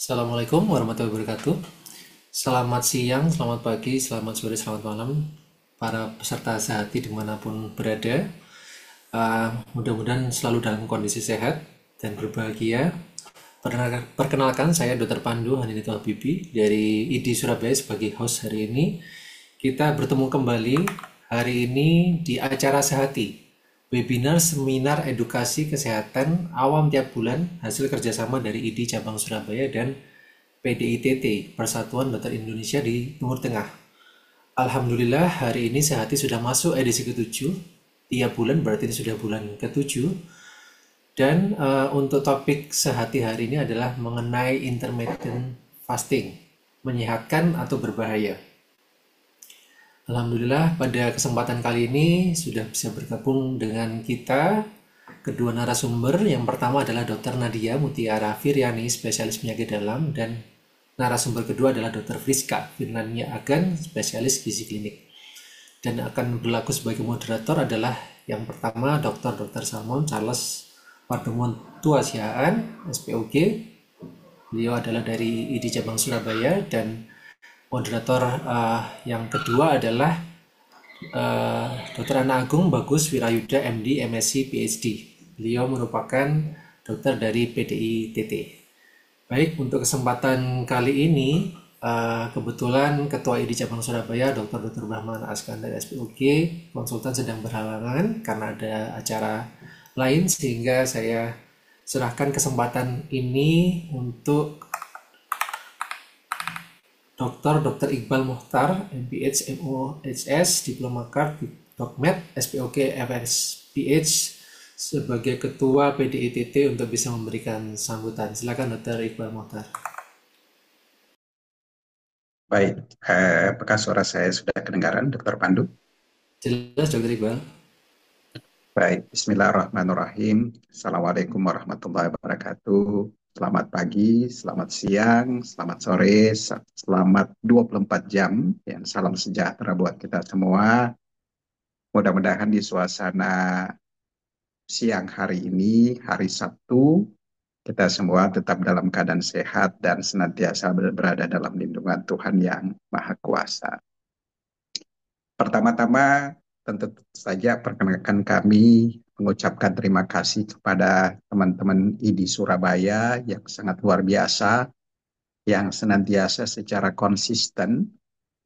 Assalamualaikum warahmatullahi wabarakatuh. Selamat siang, selamat pagi, selamat sore, selamat malam para peserta sehati dimanapun berada. Mudah-mudahan selalu dalam kondisi sehat dan berbahagia. Perkenalkan, saya Dr. Pandu Handinito Habibi dari ID Surabaya sebagai host hari ini. Kita bertemu kembali hari ini di acara Sehati, webinar seminar edukasi kesehatan awam tiap bulan hasil kerjasama dari ID Cabang Surabaya dan PDITT, Persatuan Dokter Indonesia di Timur Tengah. Alhamdulillah hari ini Sehati sudah masuk edisi ke-7. Tiap bulan berarti ini sudah bulan ke-7. Dan untuk topik Sehati hari ini adalah mengenai intermittent fasting, menyehatkan atau berbahaya. Alhamdulillah pada kesempatan kali ini sudah bisa bergabung dengan kita kedua narasumber. Yang pertama adalah Dr. Nadia Mutiara Firyani, spesialis penyakit dalam, dan narasumber kedua adalah Dr. Friska Firnania Agan, spesialis gizi klinik. Dan akan berlaku sebagai moderator adalah yang pertama Dr. Salmon Charles Pardomon Tuasiaan, SPOG. Beliau adalah dari ID Cabang Surabaya, dan moderator yang kedua adalah Dr. Ana Agung Bagus Wirayuda MD MSc PhD. Beliau merupakan dokter dari PDITT. Baik, untuk kesempatan kali ini kebetulan Ketua ID Cabang Surabaya Dr. Brahman Askandar SPOG konsultan sedang berhalangan karena ada acara lain, sehingga saya serahkan kesempatan ini untuk Dr. Iqbal Mohtar, MPH, MOHS, Diploma Card, Dokmed, SPOK, FSPH sebagai Ketua PDITT untuk bisa memberikan sambutan. Silakan Dr. Iqbal Mohtar. Baik, apakah suara saya sudah kedengaran, Dr. Pandu? Jelas Dr. Iqbal. Baik, Bismillahirrahmanirrahim. Assalamualaikum warahmatullahi wabarakatuh. Selamat pagi, selamat siang, selamat sore, selamat 24 jam. Ya, salam sejahtera buat kita semua. Mudah-mudahan di suasana siang hari ini, hari Sabtu, kita semua tetap dalam keadaan sehat dan senantiasa berada dalam lindungan Tuhan yang Maha Kuasa. Pertama-tama, tentu saja perkenalkan kami mengucapkan terima kasih kepada teman-teman ID Surabaya yang sangat luar biasa, yang senantiasa secara konsisten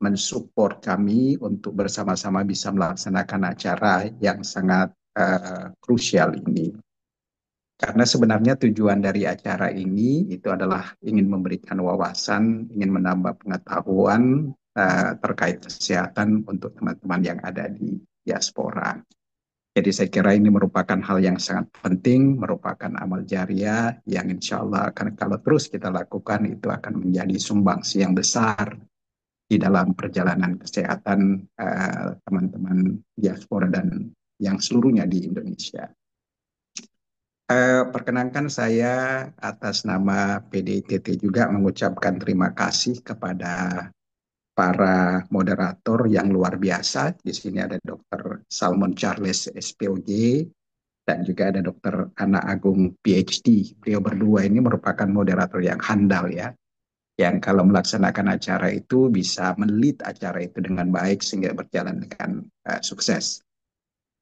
mensupport kami untuk bersama-sama bisa melaksanakan acara yang sangat krusial ini. Karena sebenarnya tujuan dari acara ini itu adalah ingin memberikan wawasan, ingin menambah pengetahuan terkait kesehatan untuk teman-teman yang ada di diaspora. Jadi saya kira ini merupakan hal yang sangat penting, merupakan amal jariah yang insya Allah akan kalau terus kita lakukan itu akan menjadi sumbangsi yang besar di dalam perjalanan kesehatan teman-teman diaspora dan yang seluruhnya di Indonesia. Perkenankan saya atas nama PDITT juga mengucapkan terima kasih kepada para moderator yang luar biasa. Di sini ada Dr. Salmon Charles SPOG dan juga ada Dr. Ana Agung PhD. Beliau berdua ini merupakan moderator yang handal ya, yang kalau melaksanakan acara itu bisa men-lead acara itu dengan baik sehingga berjalan dengan sukses.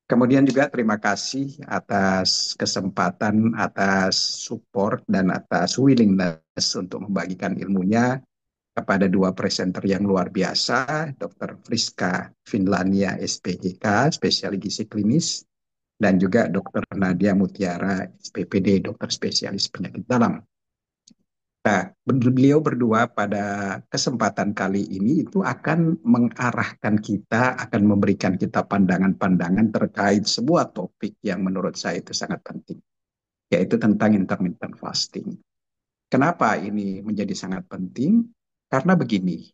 Kemudian juga terima kasih atas kesempatan, atas support, dan atas willingness untuk membagikan ilmunya kepada dua presenter yang luar biasa, Dr. Friska Finlania SPGK, spesialis gizi klinis, dan juga Dr. Nadia Mutiara SPPD, dokter spesialis penyakit dalam. Nah, beliau berdua pada kesempatan kali ini itu akan mengarahkan kita, akan memberikan kita pandangan-pandangan terkait sebuah topik yang menurut saya itu sangat penting, yaitu tentang intermittent fasting. Kenapa ini menjadi sangat penting? Karena begini,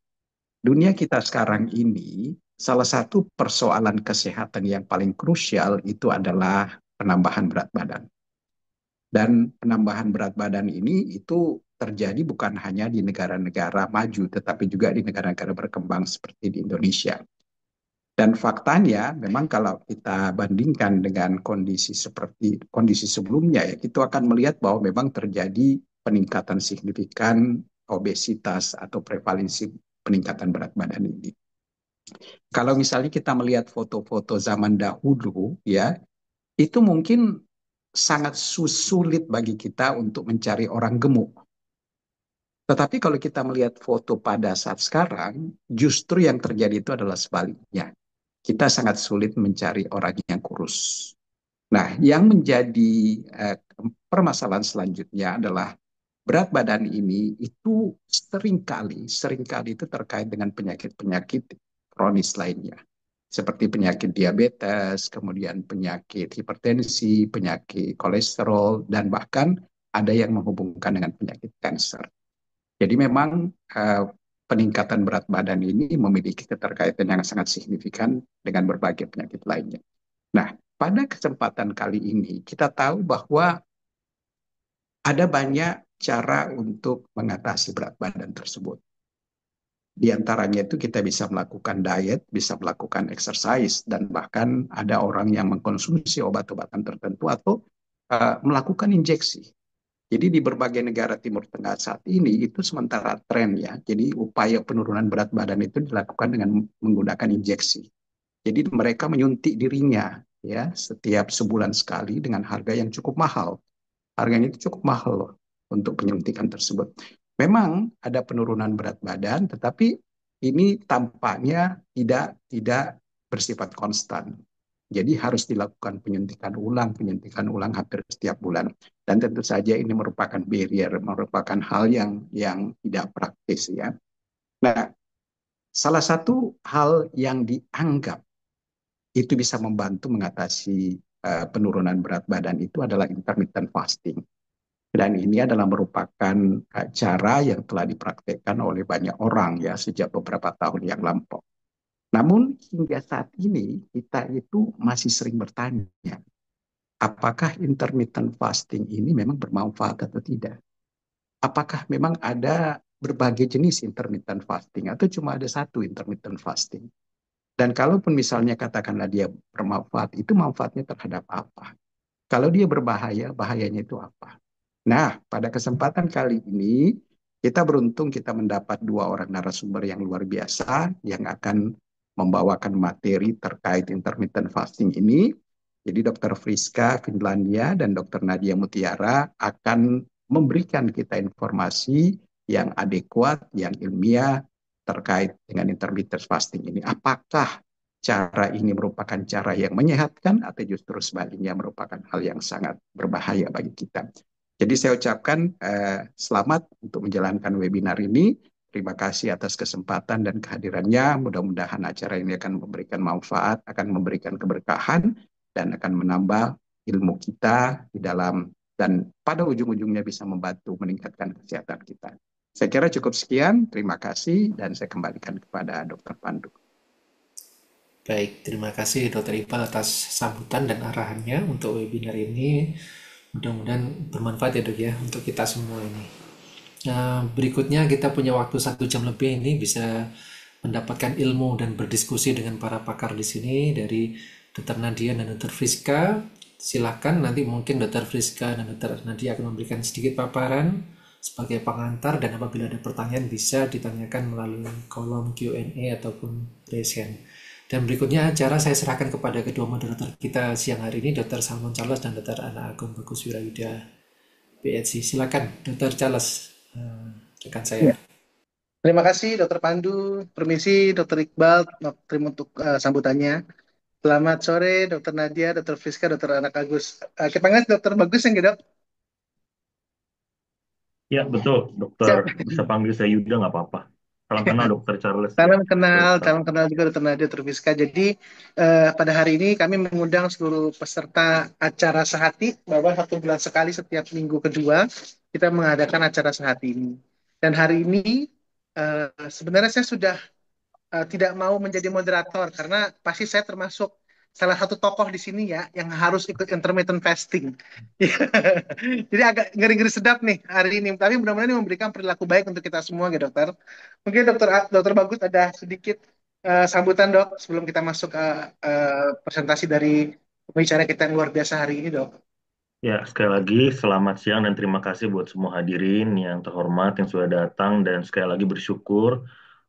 dunia kita sekarang ini, salah satu persoalan kesehatan yang paling krusial itu adalah penambahan berat badan. Dan penambahan berat badan ini itu terjadi bukan hanya di negara-negara maju, tetapi juga di negara-negara berkembang seperti di Indonesia. Dan faktanya, memang kalau kita bandingkan dengan kondisi seperti kondisi sebelumnya, ya, kita akan melihat bahwa memang terjadi peningkatan signifikan obesitas atau prevalensi peningkatan berat badan ini. Kalau misalnya kita melihat foto-foto zaman dahulu, ya, itu mungkin sangat sulit bagi kita untuk mencari orang gemuk. Tetapi kalau kita melihat foto pada saat sekarang, justru yang terjadi itu adalah sebaliknya. Kita sangat sulit mencari orang yang kurus. Nah, yang menjadi permasalahan selanjutnya adalah berat badan ini itu seringkali itu terkait dengan penyakit-penyakit kronis lainnya. Seperti penyakit diabetes, kemudian penyakit hipertensi, penyakit kolesterol, dan bahkan ada yang menghubungkan dengan penyakit kanker. Jadi memang peningkatan berat badan ini memiliki keterkaitan yang sangat signifikan dengan berbagai penyakit lainnya. Nah, pada kesempatan kali ini kita tahu bahwa ada banyak cara untuk mengatasi berat badan tersebut. Di antaranya itu kita bisa melakukan diet, bisa melakukan exercise, dan bahkan ada orang yang mengkonsumsi obat-obatan tertentu atau melakukan injeksi. Jadi di berbagai negara Timur Tengah saat ini itu sementara tren ya. Jadi upaya penurunan berat badan itu dilakukan dengan menggunakan injeksi. Jadi mereka menyuntik dirinya ya setiap sebulan sekali dengan harga yang cukup mahal. Harganya itu cukup mahal loh untuk penyuntikan tersebut. Memang ada penurunan berat badan, tetapi ini tampaknya tidak bersifat konstan. Jadi harus dilakukan penyuntikan ulang hampir setiap bulan. Dan tentu saja ini merupakan barrier, merupakan hal yang tidak praktis ya. Nah, salah satu hal yang dianggap itu bisa membantu mengatasi penurunan berat badan itu adalah intermittent fasting. Dan ini adalah merupakan cara yang telah dipraktekkan oleh banyak orang ya sejak beberapa tahun yang lampau. Namun hingga saat ini kita itu masih sering bertanya, apakah intermittent fasting ini memang bermanfaat atau tidak? Apakah memang ada berbagai jenis intermittent fasting atau cuma ada satu intermittent fasting? Dan kalaupun misalnya katakanlah dia bermanfaat, itu manfaatnya terhadap apa? Kalau dia berbahaya, bahayanya itu apa? Nah, pada kesempatan kali ini, kita beruntung kita mendapat dua orang narasumber yang luar biasa yang akan membawakan materi terkait intermittent fasting ini. Jadi Dr. Friska Finlandia dan Dr. Nadia Mutiara akan memberikan kita informasi yang adekuat, yang ilmiah terkait dengan intermittent fasting ini. Apakah cara ini merupakan cara yang menyehatkan atau justru sebaliknya merupakan hal yang sangat berbahaya bagi kita. Jadi saya ucapkan selamat untuk menjalankan webinar ini. Terima kasih atas kesempatan dan kehadirannya. Mudah-mudahan acara ini akan memberikan manfaat, akan memberikan keberkahan, dan akan menambah ilmu kita di dalam dan pada ujung-ujungnya bisa membantu meningkatkan kesehatan kita. Saya kira cukup sekian. Terima kasih dan saya kembalikan kepada Dr. Pandu. Baik, terima kasih Dr. Iqbal atas sambutan dan arahannya untuk webinar ini. Mudah-mudahan bermanfaat ya dok ya untuk kita semua ini. Nah, berikutnya kita punya waktu 1 jam lebih ini bisa mendapatkan ilmu dan berdiskusi dengan para pakar di sini dari Dr. Nadia dan Dr. Friska. Silakan nanti mungkin Dr. Friska dan Dr. Nadia akan memberikan sedikit paparan sebagai pengantar dan apabila ada pertanyaan bisa ditanyakan melalui kolom Q&A ataupun raise hand. Dan berikutnya acara saya serahkan kepada kedua moderator kita siang hari ini, Dr. Salmon Charles dan Dr. Ana Agung Bagus Wirayuda, PhD. Silakan, Dr. Charles, rekan saya. Ya. Terima kasih Dr. Pandu, permisi Dr. Iqbal, terima untuk sambutannya. Selamat sore Dr. Nadia, Dr. Friska, Dr. Anak Agus. Kita panggil Dr. Bagus yang dok? Ya betul, dokter bisa panggil saya Yuda nggak apa-apa. Salam kenal Dokter Charles. Salam kenal juga Dr. Nadia, Dr. Friska. Jadi pada hari ini kami mengundang seluruh peserta acara Sehati bahwa 1 bulan sekali setiap minggu kedua kita mengadakan acara Sehati ini. Dan hari ini sebenarnya saya sudah tidak mau menjadi moderator karena pasti saya termasuk salah satu tokoh di sini ya yang harus ikut intermittent fasting. Jadi agak ngeri-ngeri sedap nih hari ini. Tapi mudah-mudahan ini memberikan perilaku baik untuk kita semua ya dokter. Mungkin dokter Bagus ada sedikit sambutan dok sebelum kita masuk ke presentasi dari pembicara kita yang luar biasa hari ini dok. Ya, sekali lagi selamat siang dan terima kasih buat semua hadirin yang terhormat yang sudah datang dan sekali lagi bersyukur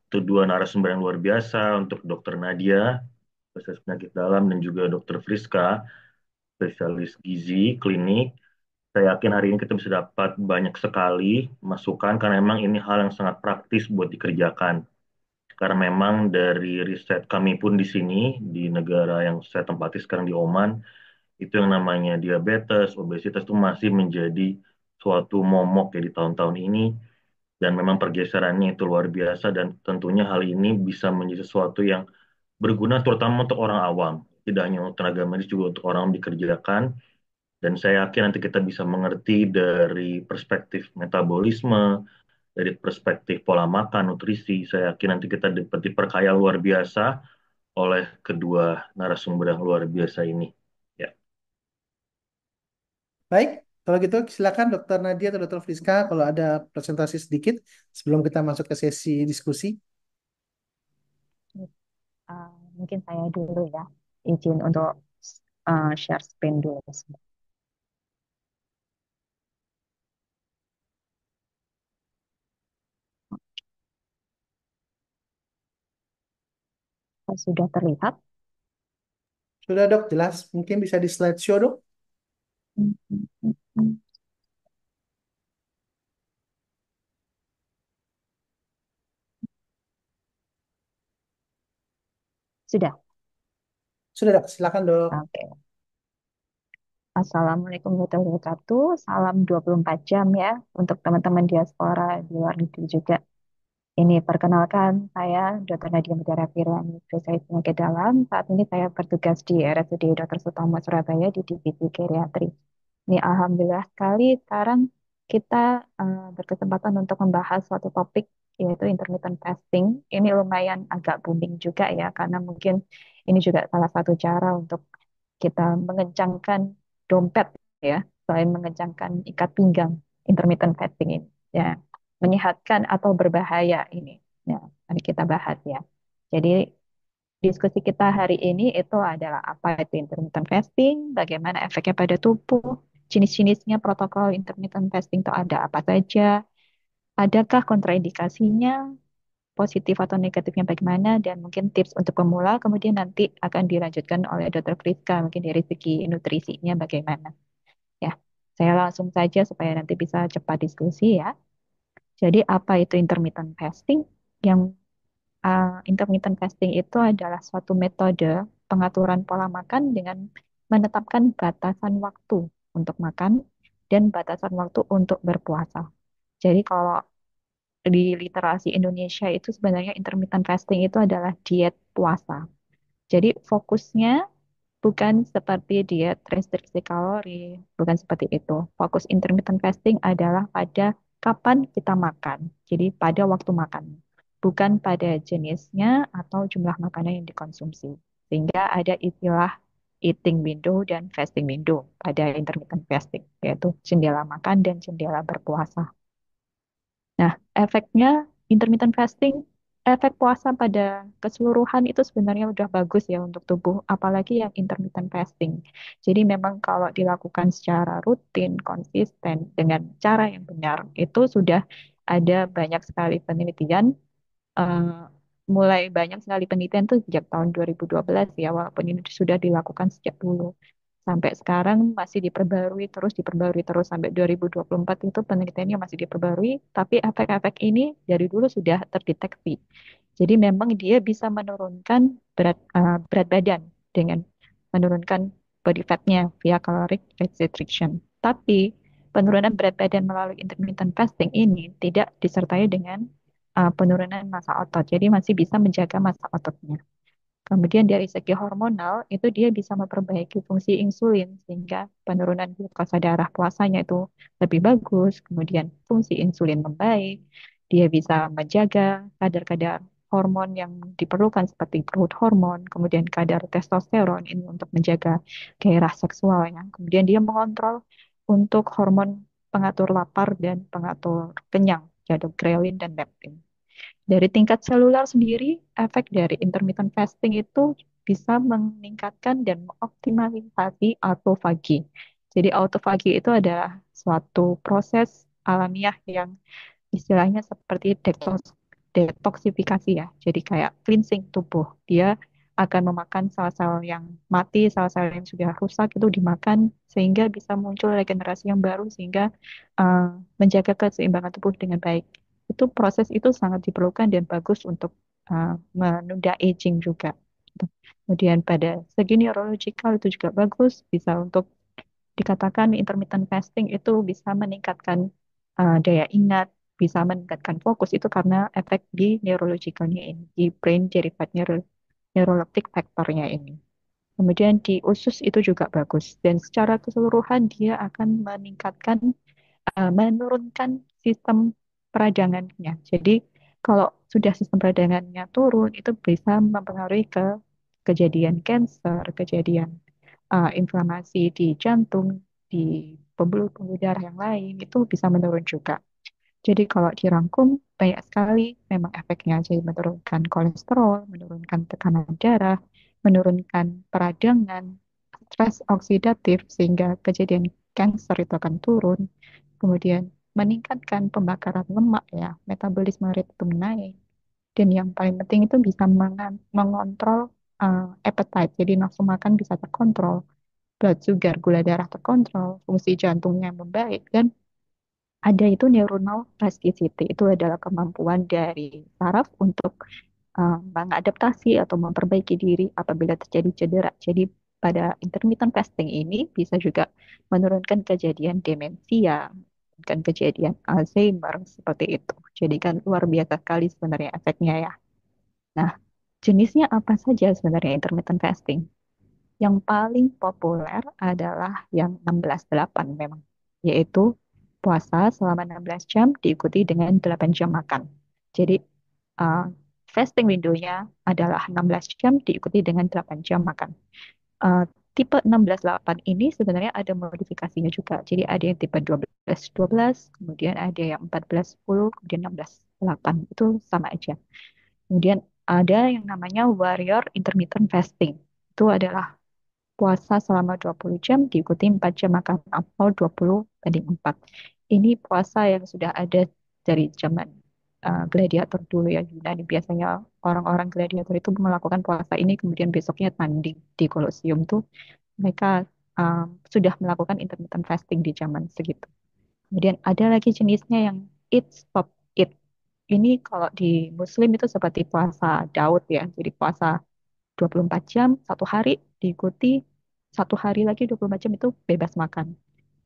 untuk dua narasumber yang luar biasa, untuk Dokter Nadia, spesialis penyakit dalam, dan juga Dokter Friska, spesialis gizi klinik. Saya yakin hari ini kita bisa dapat banyak sekali masukan karena memang ini hal yang sangat praktis buat dikerjakan. Karena memang dari riset kami pun di sini, di negara yang saya tempati sekarang di Oman, itu yang namanya diabetes, obesitas itu masih menjadi suatu momok ya di tahun-tahun ini. Dan memang pergeserannya itu luar biasa dan tentunya hal ini bisa menjadi sesuatu yang berguna terutama untuk orang awam. Tidak hanya untuk tenaga medis, juga untuk orang yang dikerjakan. Dan saya yakin nanti kita bisa mengerti dari perspektif metabolisme, dari perspektif pola makan, nutrisi. Saya yakin nanti kita dapat diperkaya luar biasa oleh kedua narasumber yang luar biasa ini. Ya. Baik, kalau gitu silakan Dokter Nadia atau Dokter Friska kalau ada presentasi sedikit sebelum kita masuk ke sesi diskusi. Uh, Mungkin saya dulu ya, izin untuk share screen dulu. Sudah terlihat? Sudah dok, jelas. Mungkin bisa di slideshow dok. Sudah. Sudah dok, silakan dok. Oke. Assalamualaikum warahmatullahi wabarakatuh. Salam 24 jam ya untuk teman-teman diaspora di luar negeri juga. Ini perkenalkan saya Dr. Nadia Mutiara Firani, spesialis penyakit dalam. Saat ini saya bertugas di RSUD Dr. Sutomo Surabaya di divisi geriatri. Ini alhamdulillah sekali sekarang kita berkesempatan untuk membahas suatu topik yaitu intermittent fasting. Ini lumayan agak booming juga ya karena mungkin ini juga salah satu cara untuk kita mengencangkan dompet ya, selain mengencangkan ikat pinggang intermittent fasting ini. Ya, menyehatkan atau berbahaya ini. Ya, mari kita bahas ya. Jadi diskusi kita hari ini itu adalah apa itu intermittent fasting, bagaimana efeknya pada tubuh, jenis-jenisnya protokol intermittent fasting itu ada apa saja, adakah kontraindikasinya, positif atau negatifnya bagaimana, dan mungkin tips untuk pemula, kemudian nanti akan dilanjutkan oleh Dr. Friska, mungkin dari segi nutrisinya bagaimana. Ya, saya langsung saja supaya nanti bisa cepat diskusi ya. Jadi apa itu intermittent fasting? Yang intermittent fasting itu adalah suatu metode pengaturan pola makan dengan menetapkan batasan waktu untuk makan dan batasan waktu untuk berpuasa. Jadi kalau di literasi Indonesia itu sebenarnya intermittent fasting itu adalah diet puasa. Jadi fokusnya bukan seperti diet restriksi kalori, bukan seperti itu. Fokus intermittent fasting adalah pada kapan kita makan. Jadi pada waktu makan, bukan pada jenisnya atau jumlah makanan yang dikonsumsi. Sehingga ada istilah eating window dan fasting window pada intermittent fasting, yaitu jendela makan dan jendela berpuasa. Nah, efeknya intermittent fasting, efek puasa pada keseluruhan itu sebenarnya udah bagus ya untuk tubuh, apalagi yang intermittent fasting. Jadi memang kalau dilakukan secara rutin, konsisten, dengan cara yang benar, itu sudah ada banyak sekali penelitian, eh, mulai banyak sekali penelitian tuh sejak tahun 2012 ya, walaupun ini sudah dilakukan sejak dulu sampai sekarang masih diperbarui terus sampai 2024 itu penelitiannya masih diperbarui, tapi efek-efek ini dari dulu sudah terdeteksi. Jadi memang dia bisa menurunkan berat badan dengan menurunkan body fatnya via caloric restriction. Tapi penurunan berat badan melalui intermittent fasting ini tidak disertai dengan penurunan massa otot. Jadi masih bisa menjaga massa ototnya. Kemudian dari segi hormonal itu dia bisa memperbaiki fungsi insulin sehingga penurunan glukosa darah puasanya itu lebih bagus. Kemudian fungsi insulin membaik. Dia bisa menjaga kadar-kadar hormon yang diperlukan seperti growth hormon, kemudian kadar testosteron ini untuk menjaga gairah seksualnya. Kemudian dia mengontrol untuk hormon pengatur lapar dan pengatur kenyang, yaitu ghrelin dan leptin. Dari tingkat seluler sendiri, efek dari intermittent fasting itu bisa meningkatkan dan mengoptimalisasi autofagi. Jadi autofagi itu adalah suatu proses alamiah yang istilahnya seperti detoksifikasi ya. Jadi kayak cleansing tubuh. Dia akan memakan sel-sel yang mati, sel-sel yang sudah rusak itu dimakan sehingga bisa muncul regenerasi yang baru sehingga uh, menjaga keseimbangan tubuh dengan baik. Itu proses itu sangat diperlukan dan bagus untuk menunda aging juga. Kemudian pada segi neurological itu juga bagus, bisa untuk dikatakan intermittent fasting itu bisa meningkatkan daya ingat, bisa meningkatkan fokus itu karena efek di neurologikalnya ini, di brain derived neuroleptic factornya ini. Kemudian di usus itu juga bagus dan secara keseluruhan dia akan menurunkan sistem peradangannya. Jadi kalau sudah sistem peradangannya turun itu bisa mempengaruhi ke kejadian cancer, kejadian inflamasi di jantung, di pembuluh-pembuluh darah yang lain itu bisa menurun juga. Jadi kalau dirangkum banyak sekali memang efeknya. Jadi menurunkan kolesterol, menurunkan tekanan darah, menurunkan peradangan, stres oksidatif sehingga kejadian kanker itu akan turun. Kemudian meningkatkan pembakaran lemak ya, metabolisme rate itu naik. Dan yang paling penting itu bisa mengontrol appetite, jadi nafsu makan bisa terkontrol, blood sugar, gula darah terkontrol, fungsi jantungnya membaik, dan ada itu neuronal plasticity. Itu adalah kemampuan dari saraf untuk mengadaptasi atau memperbaiki diri apabila terjadi cedera. Jadi pada intermittent fasting ini bisa juga menurunkan kejadian demensia, dan kejadian Alzheimer seperti itu. Jadi kan luar biasa sekali sebenarnya efeknya ya. Nah, jenisnya apa saja sebenarnya intermittent fasting? Yang paling populer adalah yang 16-8 memang, yaitu puasa selama 16 jam diikuti dengan 8 jam makan. Jadi uh, fasting window-nya adalah 16 jam diikuti dengan 8 jam makan. Uh, Tipe 16-8 ini sebenarnya ada modifikasinya juga. Jadi ada yang tipe 12-12, kemudian ada yang 14-10, kemudian 16-8. Itu sama aja. Kemudian ada yang namanya warrior intermittent fasting. Itu adalah puasa selama 20 jam diikuti 4 jam makan atau 20:4. Ini puasa yang sudah ada dari zaman gladiator dulu ya Yunani. Biasanya orang-orang gladiator itu melakukan puasa ini kemudian besoknya tanding di Kolosium tuh mereka sudah melakukan intermittent fasting di zaman segitu. Kemudian ada lagi jenisnya yang eat stop eat. Ini kalau di Muslim itu seperti puasa Daud ya. Jadi puasa 24 jam satu hari diikuti satu hari lagi 24 jam itu bebas makan.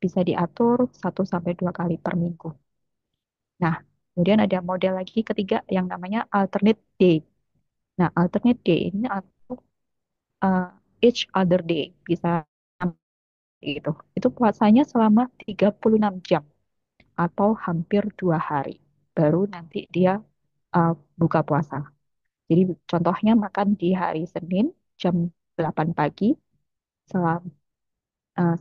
Bisa diatur 1 sampai 2 kali per minggu. Nah, kemudian ada model lagi ketiga yang namanya alternate day. Nah, alternate day ini atau uh, each other day bisa gitu. Itu puasanya selama 36 jam atau hampir 2 hari. Baru nanti dia buka puasa. Jadi contohnya makan di hari Senin jam 8 pagi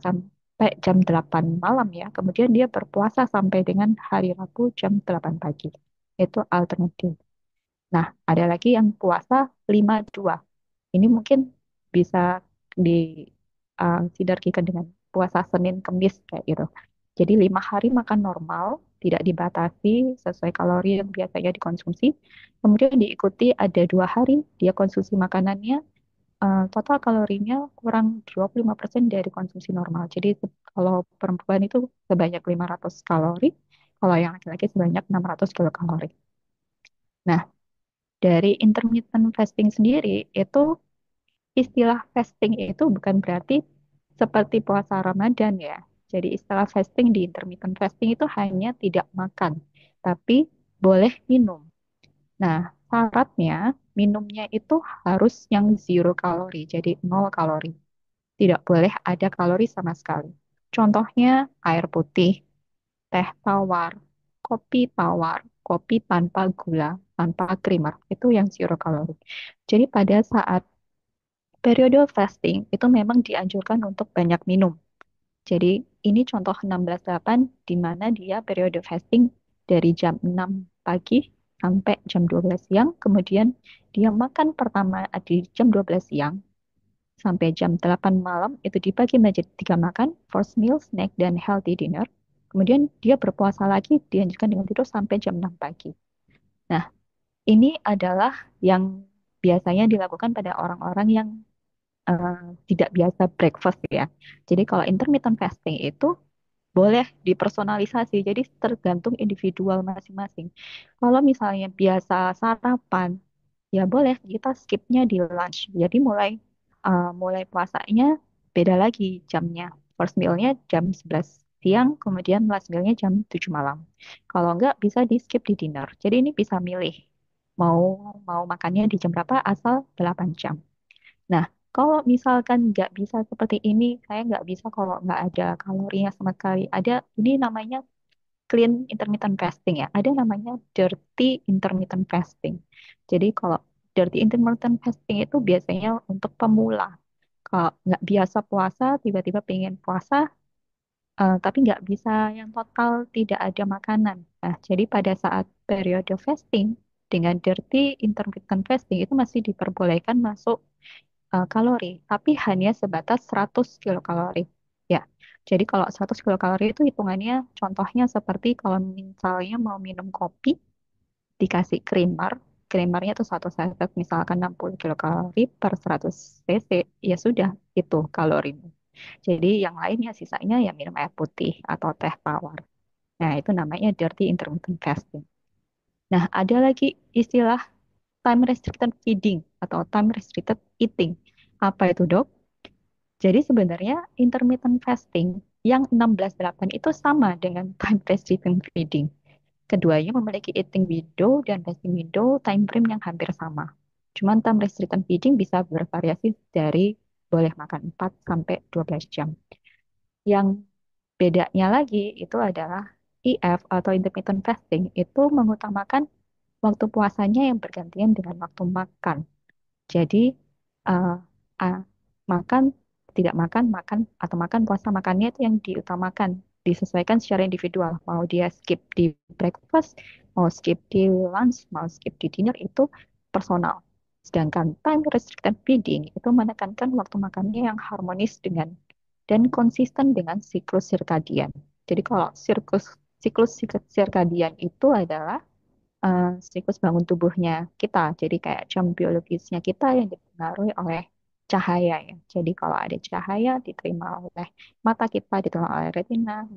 sampai jam 8 malam ya. Kemudian dia berpuasa sampai dengan hari Rabu jam 8 pagi. Itu alternatif. Nah, ada lagi yang puasa 5-2. Ini mungkin bisa disinergikan dengan puasa Senin Kemis kayak gitu. Jadi 5 hari makan normal, tidak dibatasi sesuai kalori yang biasanya dikonsumsi. Kemudian diikuti ada 2 hari dia konsumsi makanannya total kalorinya kurang 25% dari konsumsi normal. Jadi kalau perempuan itu sebanyak 500 kalori, kalau yang laki-laki sebanyak 600 kilokalori. Nah, dari intermittent fasting sendiri itu istilah fasting itu bukan berarti seperti puasa Ramadan ya. Jadi istilah fasting di intermittent fasting itu hanya tidak makan, tapi boleh minum. Nah, syaratnya minumnya itu harus yang zero kalori, jadi 0 kalori. Tidak boleh ada kalori sama sekali. Contohnya air putih, teh tawar, kopi tanpa gula, tanpa creamer. Itu yang zero kalori. Jadi pada saat periode fasting itu memang dianjurkan untuk banyak minum. Jadi ini contoh 16-8 di mana dia periode fasting dari jam 6 pagi sampai jam 12 siang. Kemudian dia makan pertama di jam 12 siang. sampai jam 8 malam itu dibagi menjadi 3 makan, first meal, snack, dan healthy dinner. Kemudian dia berpuasa lagi, dilanjutkan dengan tidur sampai jam 6 pagi. Nah, ini adalah yang biasanya dilakukan pada orang-orang yang eh, tidak biasa breakfast ya. Jadi kalau intermittent fasting itu boleh dipersonalisasi, jadi tergantung individual masing-masing. Kalau misalnya biasa sarapan, ya boleh kita skipnya di lunch. Jadi mulai puasanya beda lagi jamnya. First meal-nya jam 11 siang, kemudian last meal-nya jam 7 malam. Kalau enggak bisa di skip di dinner. Jadi ini bisa milih mau mau makannya di jam berapa asal 8 jam. Nah, kalau misalkan nggak bisa seperti ini, saya nggak bisa kalau nggak ada kalorinya sama sekali. Ada ini namanya clean intermittent fasting ya. Ada namanya dirty intermittent fasting. Jadi kalau dirty intermittent fasting itu biasanya untuk pemula. Kalau nggak biasa puasa, tiba-tiba pengen puasa, tapi nggak bisa yang total tidak ada makanan. Nah, jadi pada saat periode fasting dengan dirty intermittent fasting itu masih diperbolehkan masuk kalori, tapi hanya sebatas 100 kilokalori. Ya, jadi kalau 100 kilokalori itu hitungannya contohnya seperti kalau misalnya mau minum kopi, dikasih creamer, creamernya itu satu setet misalkan 60 kilokalori per 100 cc, ya sudah itu kalorinya. Jadi yang lainnya sisanya ya minum air putih atau teh tawar. Nah, itu namanya dirty intermittent fasting. Nah, ada lagi istilah time restricted feeding atau time restricted eating. Apa itu, Dok? Jadi sebenarnya intermittent fasting yang 16/8 itu sama dengan time restricted feeding. Keduanya memiliki eating window dan fasting window time frame yang hampir sama. Cuman time restricted feeding bisa bervariasi dari boleh makan 4 sampai 12 jam. Yang bedanya lagi itu adalah IF atau intermittent fasting itu mengutamakan waktu puasanya yang bergantian dengan waktu makan. Jadi eh, ah, makan, tidak makan, makan atau makan puasa makannya itu yang diutamakan, disesuaikan secara individual. Mau dia skip di breakfast, mau skip di lunch, mau skip di dinner itu personal. Sedangkan time restricted feeding itu menekankan waktu makannya yang harmonis dengan dan konsisten dengan siklus sirkadian. Jadi kalau siklus sirkadian itu adalah siklus bangun tubuhnya kita. Jadi kayak jam biologisnya kita yang dipengaruhi oleh cahaya ya. Jadi kalau ada cahaya diterima oleh mata kita, diterima oleh retina,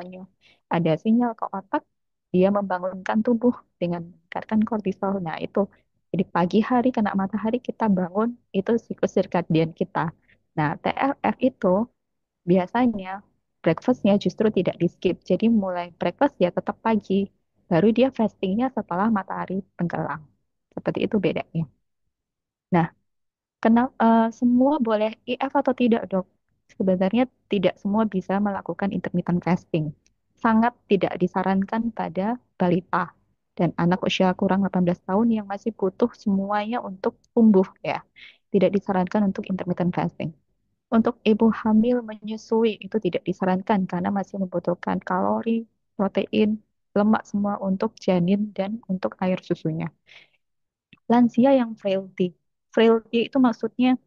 ada sinyal ke otak, dia membangunkan tubuh dengan meningkatkan kortisol. Nah itu, jadi pagi hari kena matahari kita bangun, itu siklus sirkadian kita. Nah TLF itu biasanya breakfastnya justru tidak di skip. Jadi mulai breakfast ya tetap pagi. Baru dia fastingnya setelah matahari tenggelam. Seperti itu bedanya. Nah, semua boleh IF atau tidak, Dok? Sebenarnya tidak semua bisa melakukan intermittent fasting. Sangat tidak disarankan pada balita dan anak usia kurang 18 tahun yang masih butuh semuanya untuk tumbuh ya. Tidak disarankan untuk intermittent fasting. Untuk ibu hamil menyusui itu tidak disarankan karena masih membutuhkan kalori, protein, lemak semua untuk janin dan untuk air susunya. Lansia yang frailty. Frailty itu maksudnya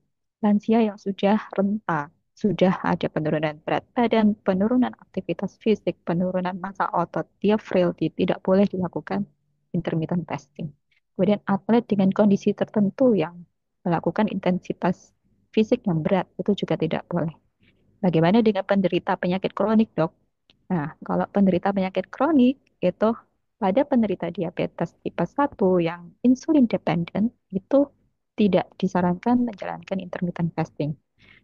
lansia yang sudah renta, sudah ada penurunan berat badan, penurunan aktivitas fisik, penurunan massa otot. Dia frailty, tidak boleh dilakukan intermittent fasting. Kemudian atlet dengan kondisi tertentu yang melakukan intensitas fisik yang berat, itu juga tidak boleh. Bagaimana dengan penderita penyakit kronik, Dok? Nah, kalau penderita penyakit kronik itu pada penderita diabetes tipe 1 yang insulin dependent itu tidak disarankan menjalankan intermittent fasting.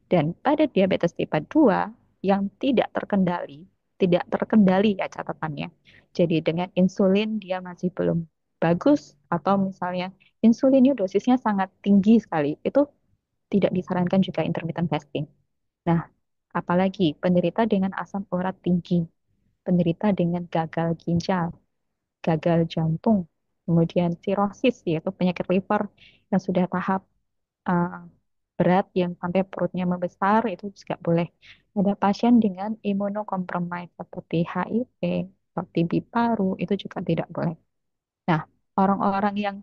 Dan pada diabetes tipe 2 yang tidak terkendali ya catatannya. Jadi dengan insulin dia masih belum bagus atau misalnya insulinnya dosisnya sangat tinggi sekali, itu tidak disarankan juga intermittent fasting. Nah, apalagi penderita dengan asam urat tinggi, penderita dengan gagal ginjal, gagal jantung, kemudian sirosis yaitu penyakit liver yang sudah tahap uh, berat yang sampai perutnya membesar itu juga boleh. Ada pasien dengan imunokompromis seperti HIV atau TB paru itu juga tidak boleh. Nah, orang-orang yang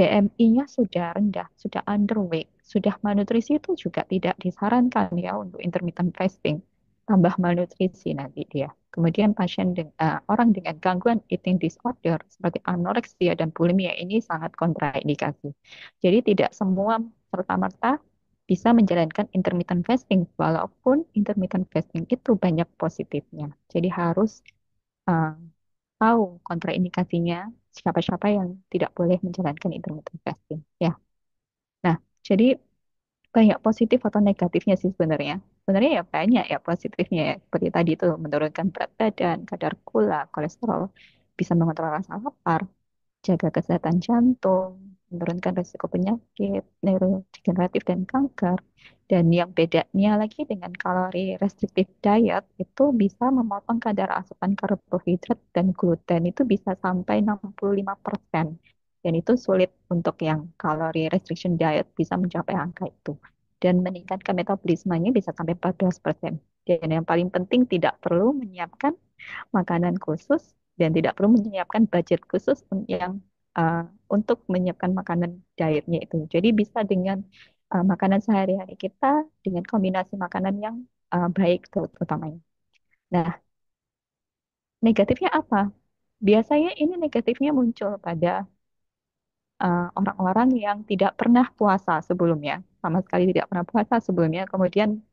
BMI-nya sudah rendah, sudah underweight, sudah malnutrisi itu juga tidak disarankan ya untuk intermittent fasting. Tambah malnutrisi nanti dia. Kemudian orang dengan gangguan eating disorder seperti anoreksia dan bulimia ini sangat kontraindikasi. Jadi tidak semua serta-merta bisa menjalankan intermittent fasting, walaupun intermittent fasting itu banyak positifnya. Jadi harus uh, tahu kontraindikasinya siapa-siapa yang tidak boleh menjalankan intermittent fasting. Ya, nah jadi banyak positif atau negatifnya sih sebenarnya. Sebenarnya ya banyak ya positifnya ya. Seperti tadi itu menurunkan berat badan, kadar gula, kolesterol, bisa mengontrol rasa lapar, jaga kesehatan jantung, menurunkan risiko penyakit, neurodegeneratif dan kanker. Dan yang bedanya lagi dengan kalori restrictive diet itu bisa memotong kadar asupan karbohidrat dan gluten itu bisa sampai 65%. Dan itu sulit untuk yang kalori restriction diet bisa mencapai angka itu. Dan meningkatkan metabolismenya bisa sampai 14%. Dan yang paling penting tidak perlu menyiapkan makanan khusus dan tidak perlu menyiapkan budget khusus yang untuk menyiapkan makanan dietnya itu. Jadi bisa dengan makanan sehari-hari kita dengan kombinasi makanan yang baik terutamanya. Nah, negatifnya apa? Biasanya ini negatifnya muncul pada orang-orang yang tidak pernah puasa sebelumnya, sama sekali tidak pernah puasa sebelumnya, kemudian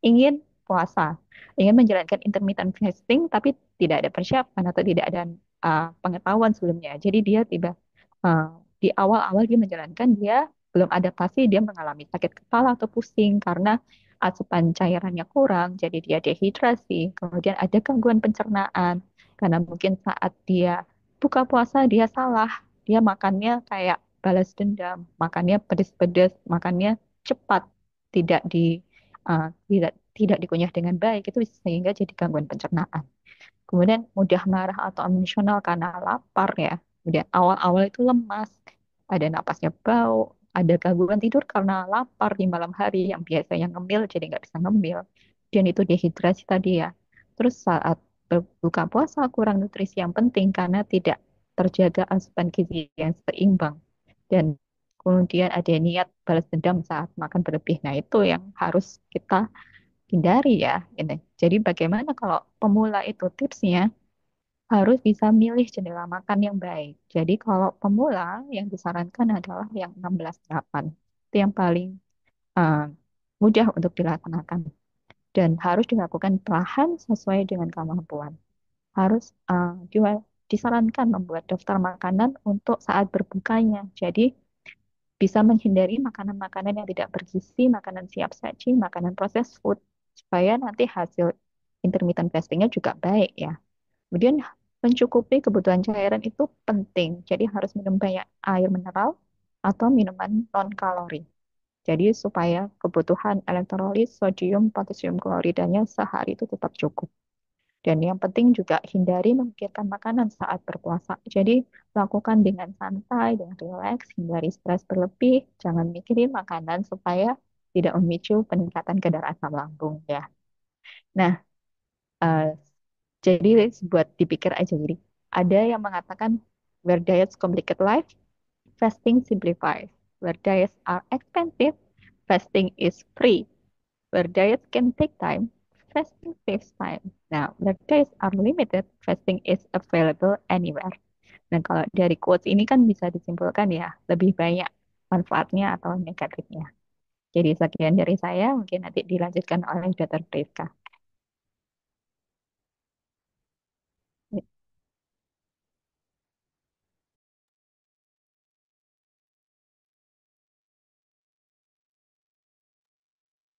ingin puasa, ingin menjalankan intermittent fasting, tapi tidak ada persiapan atau tidak ada pengetahuan sebelumnya. Jadi dia tiba uh, di awal-awal dia menjalankan, dia belum adaptasi, dia mengalami sakit kepala atau pusing karena asupan cairannya kurang, jadi dia dehidrasi, kemudian ada gangguan pencernaan, karena mungkin saat dia buka puasa dia salah, dia makannya kayak balas dendam, makannya pedes-pedes, makannya cepat, tidak dikunyah dengan baik itu sehingga jadi gangguan pencernaan. Kemudian mudah marah atau emosional karena lapar ya. Kemudian awal-awal itu lemas, ada napasnya bau, ada gangguan tidur karena lapar di malam hari yang biasanya ngemil jadi nggak bisa ngemil. Dan itu dehidrasi tadi ya. Terus saat berbuka puasa kurang nutrisi yang penting karena tidak terjaga asupan gizi yang seimbang. Dan kemudian ada niat balas dendam saat makan berlebih. Nah, itu yang harus kita hindari ya. Gitu. Jadi bagaimana kalau pemula itu tipsnya harus bisa milih jendela makan yang baik. Jadi kalau pemula yang disarankan adalah yang 16/8. Itu yang paling uh, mudah untuk dilaksanakan dan harus dilakukan perlahan sesuai dengan kemampuan. Harus juga disarankan membuat daftar makanan untuk saat berbukanya. Jadi bisa menghindari makanan-makanan yang tidak bergizi, makanan siap saji, makanan processed food, supaya nanti hasil intermittent fastingnya juga baik ya. Kemudian mencukupi kebutuhan cairan itu penting, jadi harus minum banyak air mineral atau minuman non-kalori. Jadi supaya kebutuhan elektrolit, sodium, potasium kloridanya sehari itu tetap cukup. Dan yang penting juga hindari memikirkan makanan saat berpuasa. Jadi lakukan dengan santai, dengan rileks, hindari stres berlebih, jangan mikirin makanan supaya tidak memicu peningkatan kadar asam lambung ya. Nah, eh, jadi buat dipikir aja jadi ada yang mengatakan where diets complicate life, fasting simplifies. Where diets are expensive, fasting is free. Where diets can take time, fasting saves time. Now, where diets are limited, fasting is available anywhere. Dan kalau dari quotes ini kan bisa disimpulkan ya, lebih banyak manfaatnya atau negatifnya. Jadi sekian dari saya, mungkin nanti dilanjutkan oleh Dr. Priska.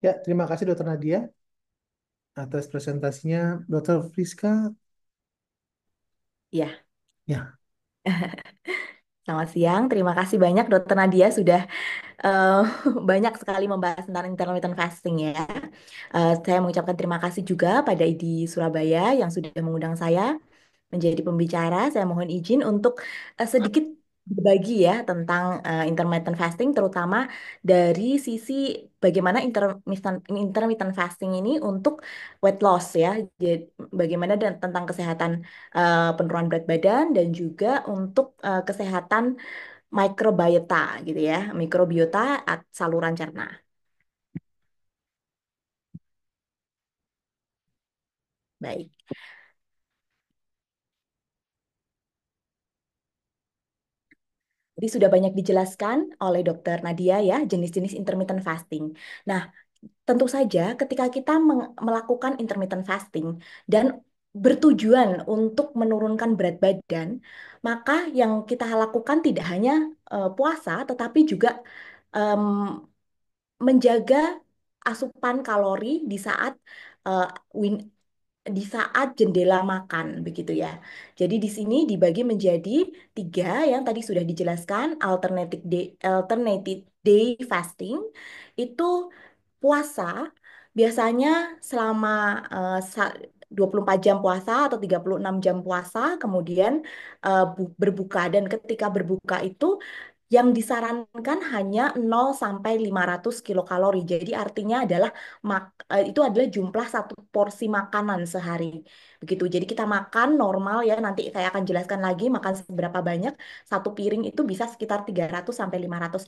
Ya, terima kasih Dokter Nadia atas presentasinya. Dokter Friska, Ya, ya, selamat siang. Terima kasih banyak Dokter Nadia sudah eh, banyak sekali membahas tentang intermittent fasting ya. Saya mengucapkan terima kasih juga pada IDI Surabaya yang sudah mengundang saya menjadi pembicara. Saya mohon izin untuk sedikit berbagi ya tentang intermittent fasting, terutama dari sisi bagaimana intermittent fasting ini untuk weight loss ya. Jadi, bagaimana dan tentang kesehatan penurunan berat badan dan juga untuk kesehatan microbiota gitu ya, mikrobiota saluran cerna. Baik. Jadi sudah banyak dijelaskan oleh Dokter Nadia ya jenis-jenis intermittent fasting. Nah, tentu saja ketika kita melakukan intermittent fasting dan bertujuan untuk menurunkan berat badan, maka yang kita lakukan tidak hanya puasa, tetapi juga em, menjaga asupan kalori di saat eh, win- di saat jendela makan begitu ya. Jadi di sini dibagi menjadi tiga yang tadi sudah dijelaskan alternative day fasting itu puasa biasanya selama 24 jam puasa atau 36 jam puasa kemudian berbuka dan ketika berbuka itu yang disarankan hanya 0 sampai 500 kilokalori. Jadi artinya adalah itu adalah jumlah satu porsi makanan sehari. Begitu. Jadi kita makan normal ya, nanti saya akan jelaskan lagi makan seberapa banyak. Satu piring itu bisa sekitar 300 sampai 500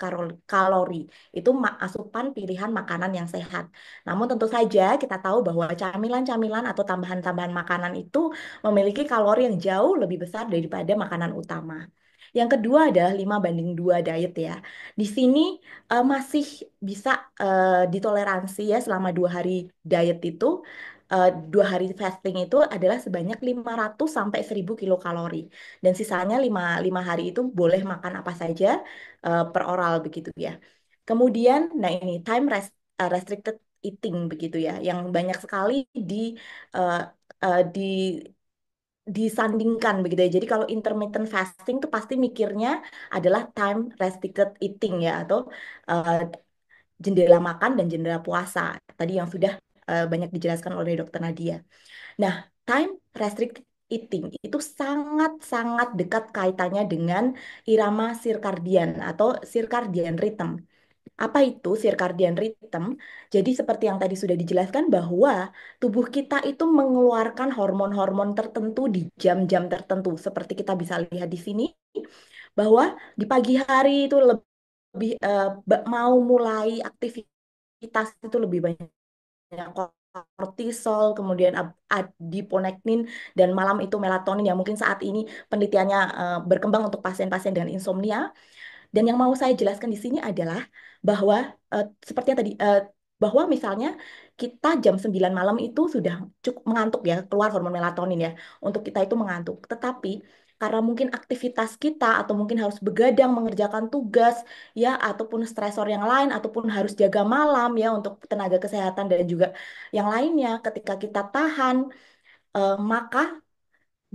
kalori. Itu asupan pilihan makanan yang sehat. Namun tentu saja kita tahu bahwa camilan-camilan atau tambahan-tambahan makanan itu memiliki kalori yang jauh lebih besar daripada makanan utama. Yang kedua adalah 5:2 diet ya. Di sini masih bisa ditoleransi ya selama 2 hari diet itu, 2 hari fasting itu adalah sebanyak 500 sampai 1000 kilokalori. Dan sisanya lima hari itu boleh makan apa saja per oral begitu ya. Kemudian, nah ini restricted eating begitu ya, yang banyak sekali uh, di disandingkan begitu ya. Jadi kalau intermittent fasting tuh pasti mikirnya adalah time restricted eating ya atau uh, jendela makan dan jendela puasa. Tadi yang sudah banyak dijelaskan oleh Dokter Nadia. Nah, time restricted eating itu sangat-sangat dekat kaitannya dengan irama sirkadian atau circadian rhythm. Apa itu circadian rhythm? Jadi seperti yang tadi sudah dijelaskan bahwa tubuh kita itu mengeluarkan hormon-hormon tertentu di jam-jam tertentu. Seperti kita bisa lihat di sini bahwa di pagi hari itu lebih mau mulai aktivitas itu lebih banyak kortisol, kemudian adiponektin, dan malam itu melatonin yang mungkin saat ini penelitiannya berkembang untuk pasien-pasien dengan insomnia. Dan yang mau saya jelaskan di sini adalah bahwa seperti yang tadi bahwa misalnya kita jam 9 malam itu sudah cukup mengantuk ya, keluar hormon melatonin ya, untuk kita itu mengantuk. Tetapi karena mungkin aktivitas kita atau mungkin harus begadang mengerjakan tugas ya ataupun stresor yang lain ataupun harus jaga malam ya untuk tenaga kesehatan dan juga yang lainnya ketika kita tahan maka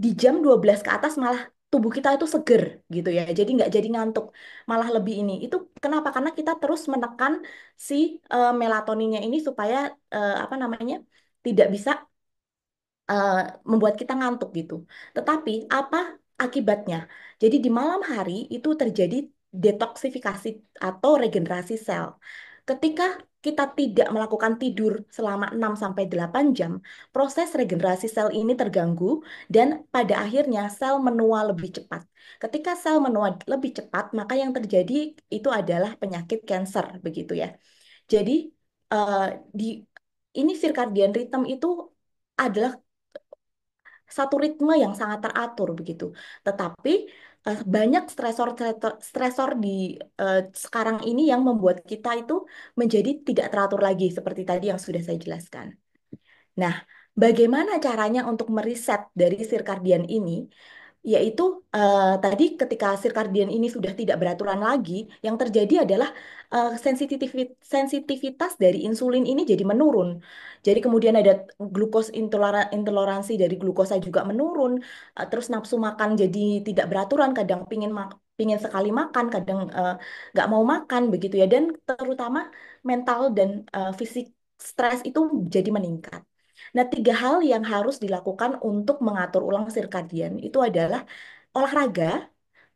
di jam 12 ke atas malah tubuh kita itu seger gitu ya. Jadi nggak jadi ngantuk, malah lebih ini. Itu kenapa? Karena kita terus menekan si melatoninnya ini supaya apa namanya tidak bisa eh, membuat kita ngantuk gitu. Tetapi apa akibatnya? Jadi di malam hari itu terjadi detoksifikasi atau regenerasi sel. Ketika kita tidak melakukan tidur selama 6 sampai 8 jam, proses regenerasi sel ini terganggu dan pada akhirnya sel menua lebih cepat. Ketika sel menua lebih cepat, maka yang terjadi itu adalah penyakit kanker begitu ya. Jadi eh, di ini circadian rhythm itu adalah satu ritme yang sangat teratur begitu. Tetapi banyak stresor di sekarang ini yang membuat kita itu menjadi tidak teratur lagi seperti tadi yang sudah saya jelaskan. Nah, bagaimana caranya untuk meriset dari circadian ini? Yaitu tadi ketika circadian ini sudah tidak beraturan lagi, yang terjadi adalah sensitivitas dari insulin ini jadi menurun. Jadi kemudian ada intoleransi dari glukosa juga menurun, terus nafsu makan jadi tidak beraturan, kadang pingin sekali makan, kadang nggak mau makan begitu ya. Dan terutama mental dan fisik stres itu jadi meningkat. Nah, 3 hal yang harus dilakukan untuk mengatur ulang sirkadian itu adalah olahraga,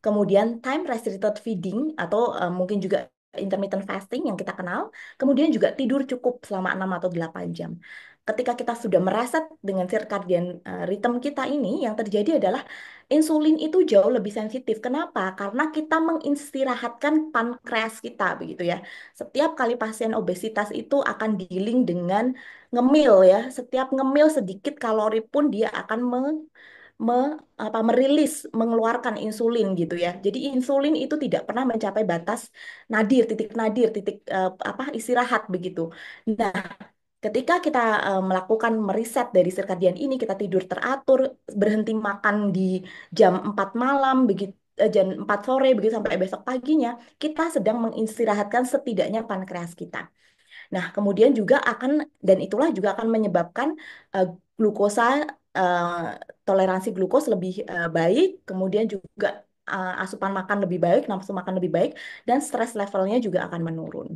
kemudian time restricted feeding atau mungkin juga intermittent fasting yang kita kenal, kemudian juga tidur cukup selama 6 atau 8 jam. Ketika kita sudah mereset dengan circadian rhythm kita ini, yang terjadi adalah insulin itu jauh lebih sensitif. Kenapa? Karena kita mengistirahatkan pankreas kita, begitu ya. Setiap kali pasien obesitas itu akan dealing dengan ngemil ya. Setiap ngemil sedikit kalori pun dia akan merilis, mengeluarkan insulin gitu ya. Jadi insulin itu tidak pernah mencapai batas nadir, titik istirahat begitu. Nah, ketika kita melakukan meriset dari sirkadian ini, kita tidur teratur, berhenti makan di jam 4 malam, begitu jam 4 sore begitu sampai besok paginya, kita sedang mengistirahatkan setidaknya pankreas kita. Nah, kemudian juga akan, dan itulah juga akan menyebabkan glukosa, toleransi glukos lebih baik, kemudian juga asupan makan lebih baik, nafsu makan lebih baik, dan stres levelnya juga akan menurun.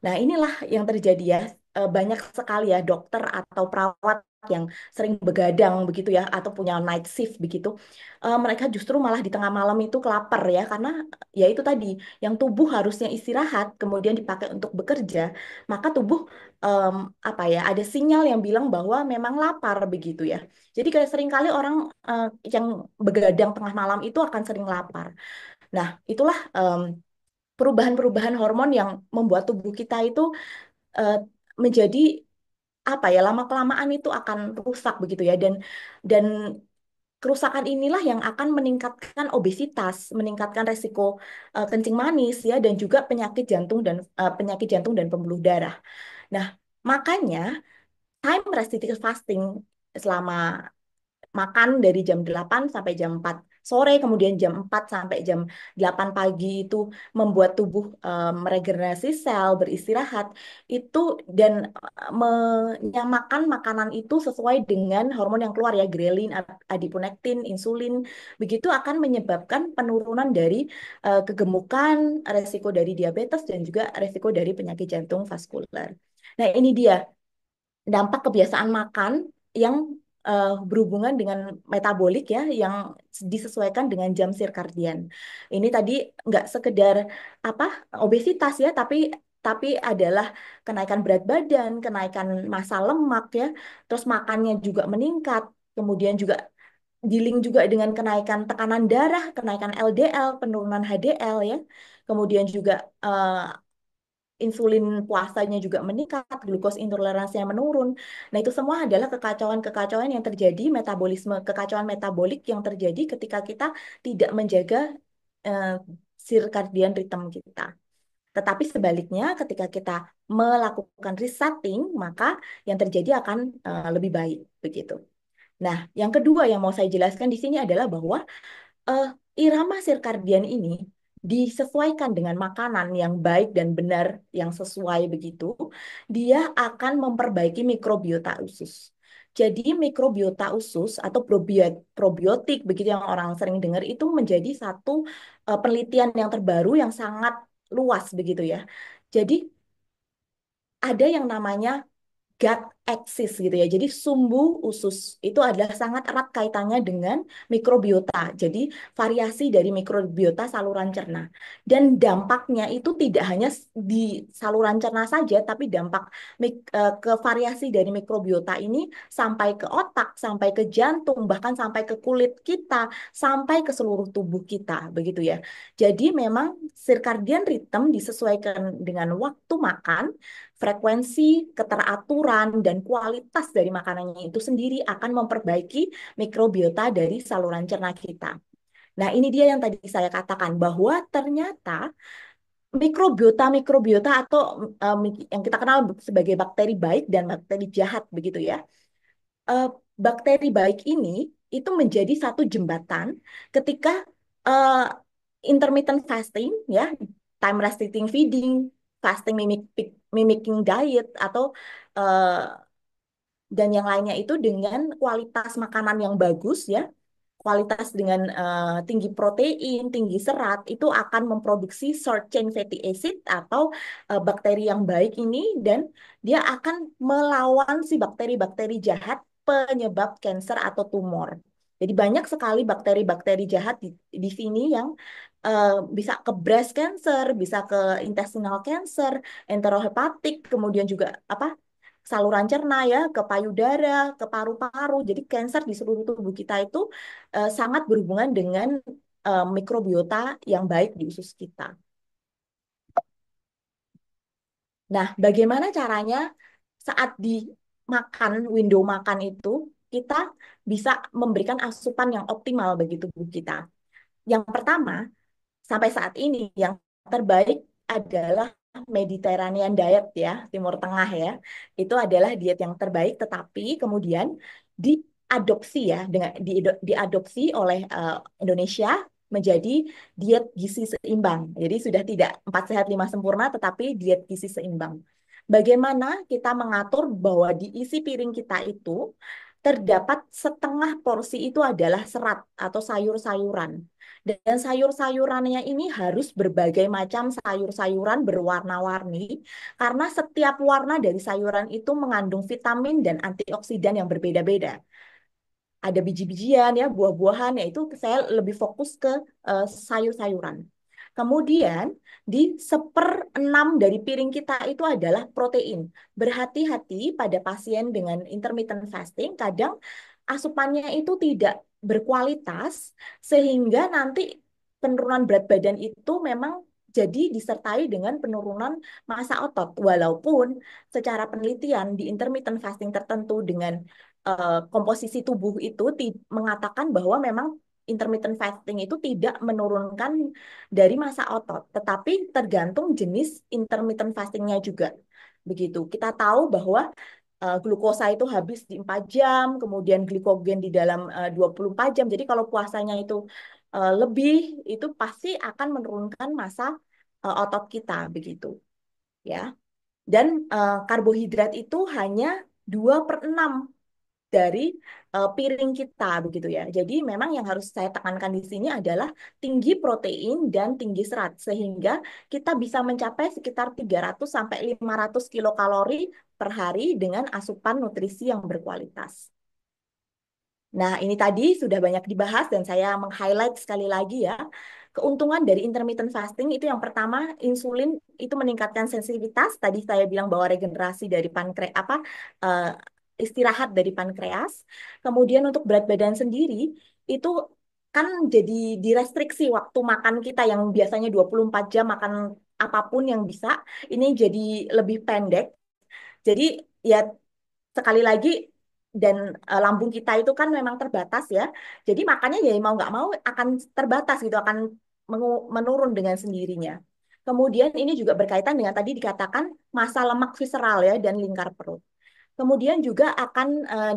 Nah, inilah yang terjadi ya. Banyak sekali ya dokter atau perawat yang sering begadang begitu ya, atau punya night shift begitu. Mereka justru malah di tengah malam itu kelapar ya, karena ya itu tadi, yang tubuh harusnya istirahat, kemudian dipakai untuk bekerja, maka tubuh em, ada sinyal yang bilang bahwa memang lapar begitu ya. Jadi kayak sering kali orang yang begadang tengah malam itu akan sering lapar. Nah, itulah perubahan-perubahan hormon yang membuat tubuh kita itu eh, menjadi lama-kelamaan itu akan rusak begitu ya, dan kerusakan inilah yang akan meningkatkan obesitas, meningkatkan resiko kencing manis ya, dan juga penyakit jantung dan pembuluh darah. Nah, makanya time restricted fasting selama makan dari jam 8 sampai jam 4 sore, kemudian jam 4 sampai jam 8 pagi itu membuat tubuh meregenerasi sel, beristirahat, itu dan menyamakan makanan itu sesuai dengan hormon yang keluar ya, grelin, adiponektin, insulin, begitu akan menyebabkan penurunan dari kegemukan, resiko dari diabetes, dan juga resiko dari penyakit jantung vaskular. Nah, ini dia dampak kebiasaan makan yang berhubungan dengan metabolik ya, yang disesuaikan dengan jam sirkadian. Ini tadi nggak sekedar apa obesitas ya, tapi adalah kenaikan berat badan, kenaikan massa lemak ya, terus makannya juga meningkat, kemudian juga dealing juga dengan kenaikan tekanan darah, kenaikan LDL, penurunan HDL ya, kemudian juga insulin puasanya juga meningkat, glukos intoleransinya menurun. Nah, itu semua adalah kekacauan-kekacauan yang terjadi, kekacauan metabolik yang terjadi ketika kita tidak menjaga eh, circadian rhythm kita. Tetapi sebaliknya, ketika kita melakukan resetting, maka yang terjadi akan lebih baik, begitu. Nah, yang kedua yang mau saya jelaskan di sini adalah bahwa eh, irama sirkadian ini disesuaikan dengan makanan yang baik dan benar, yang sesuai begitu, dia akan memperbaiki mikrobiota usus. Jadi mikrobiota usus atau probiotik begitu yang orang sering dengar itu menjadi satu penelitian yang terbaru yang sangat luas begitu ya. Jadi ada yang namanya gut axis gitu ya. Jadi sumbu usus itu adalah sangat erat kaitannya dengan mikrobiota. Jadi variasi dari mikrobiota saluran cerna. Dan dampaknya itu tidak hanya di saluran cerna saja, tapi dampak ke variasi dari mikrobiota ini sampai ke otak, sampai ke jantung, bahkan sampai ke kulit kita, sampai ke seluruh tubuh kita, begitu ya. Jadi memang circadian rhythm disesuaikan dengan waktu makan, frekuensi, keteraturan, dan kualitas dari makanannya itu sendiri akan memperbaiki mikrobiota dari saluran cerna kita. Nah, ini dia yang tadi saya katakan bahwa ternyata mikrobiota atau yang kita kenal sebagai bakteri baik dan bakteri jahat begitu ya. Eh, Bakteri baik ini itu menjadi satu jembatan ketika eh, intermittent fasting ya, time restricting feeding, fasting mimicking diet atau eh, dan yang lainnya itu dengan kualitas makanan yang bagus ya, kualitas dengan tinggi protein, tinggi serat itu akan memproduksi short chain fatty acid atau bakteri yang baik ini, dan dia akan melawan si bakteri-bakteri jahat penyebab kanker atau tumor. Jadi banyak sekali bakteri-bakteri jahat di sini yang bisa ke breast cancer, bisa ke intestinal cancer, enterohepatik, kemudian juga apa saluran cerna ya, ke payudara, ke paru-paru. Jadi kanker di seluruh tubuh kita itu sangat berhubungan dengan mikrobiota yang baik di usus kita. Nah, bagaimana caranya saat dimakan, window makan itu, kita bisa memberikan asupan yang optimal bagi tubuh kita. Yang pertama, sampai saat ini yang terbaik adalah Mediterranean diet ya, Timur Tengah ya. Itu adalah diet yang terbaik, tetapi kemudian diadopsi ya, diadopsi oleh Indonesia menjadi diet gizi seimbang. Jadi sudah tidak 4 sehat 5 sempurna, tetapi diet gizi seimbang. Bagaimana kita mengatur bahwa di isi piring kita itu terdapat setengah porsi itu adalah serat atau sayur-sayuran. Dan sayur-sayurannya ini harus berbagai macam sayur-sayuran berwarna-warni, karena setiap warna dari sayuran itu mengandung vitamin dan antioksidan yang berbeda-beda. Ada biji-bijian ya, buah-buahan, yaitu saya lebih fokus ke sayur-sayuran. Kemudian di 1/6 dari piring kita itu adalah protein. Berhati-hati pada pasien dengan intermittent fasting, kadang asupannya itu tidak berkualitas sehingga nanti penurunan berat badan itu memang jadi disertai dengan penurunan massa otot. Walaupun secara penelitian di intermittent fasting tertentu dengan komposisi tubuh itu mengatakan bahwa memang intermittent fasting itu tidak menurunkan dari massa otot, tetapi tergantung jenis intermittent fastingnya juga. Begitu. Kita tahu bahwa glukosa itu habis di 4 jam, kemudian glikogen di dalam 24 jam. Jadi kalau puasanya itu lebih, itu pasti akan menurunkan massa otot kita, begitu. Ya. Dan karbohidrat itu hanya 2/6 dari piring kita begitu ya. Jadi memang yang harus saya tekankan di sini adalah tinggi protein dan tinggi serat sehingga kita bisa mencapai sekitar 300 sampai 500 kilokalori per hari dengan asupan nutrisi yang berkualitas. Nah, ini tadi sudah banyak dibahas dan saya meng-highlight sekali lagi ya. Keuntungan dari intermittent fasting itu yang pertama, insulin itu meningkatkan sensitivitas. Tadi saya bilang bahwa regenerasi dari pankreas istirahat dari pankreas. Kemudian untuk berat badan sendiri itu kan jadi direstriksi waktu makan kita yang biasanya 24 jam makan apapun yang bisa, ini jadi lebih pendek. Jadi ya sekali lagi dan lambung kita itu kan memang terbatas ya. Jadi makannya ya mau nggak mau akan terbatas gitu, akan menurun dengan sendirinya. Kemudian ini juga berkaitan dengan tadi dikatakan massa lemak visceral ya dan lingkar perut. Kemudian juga akan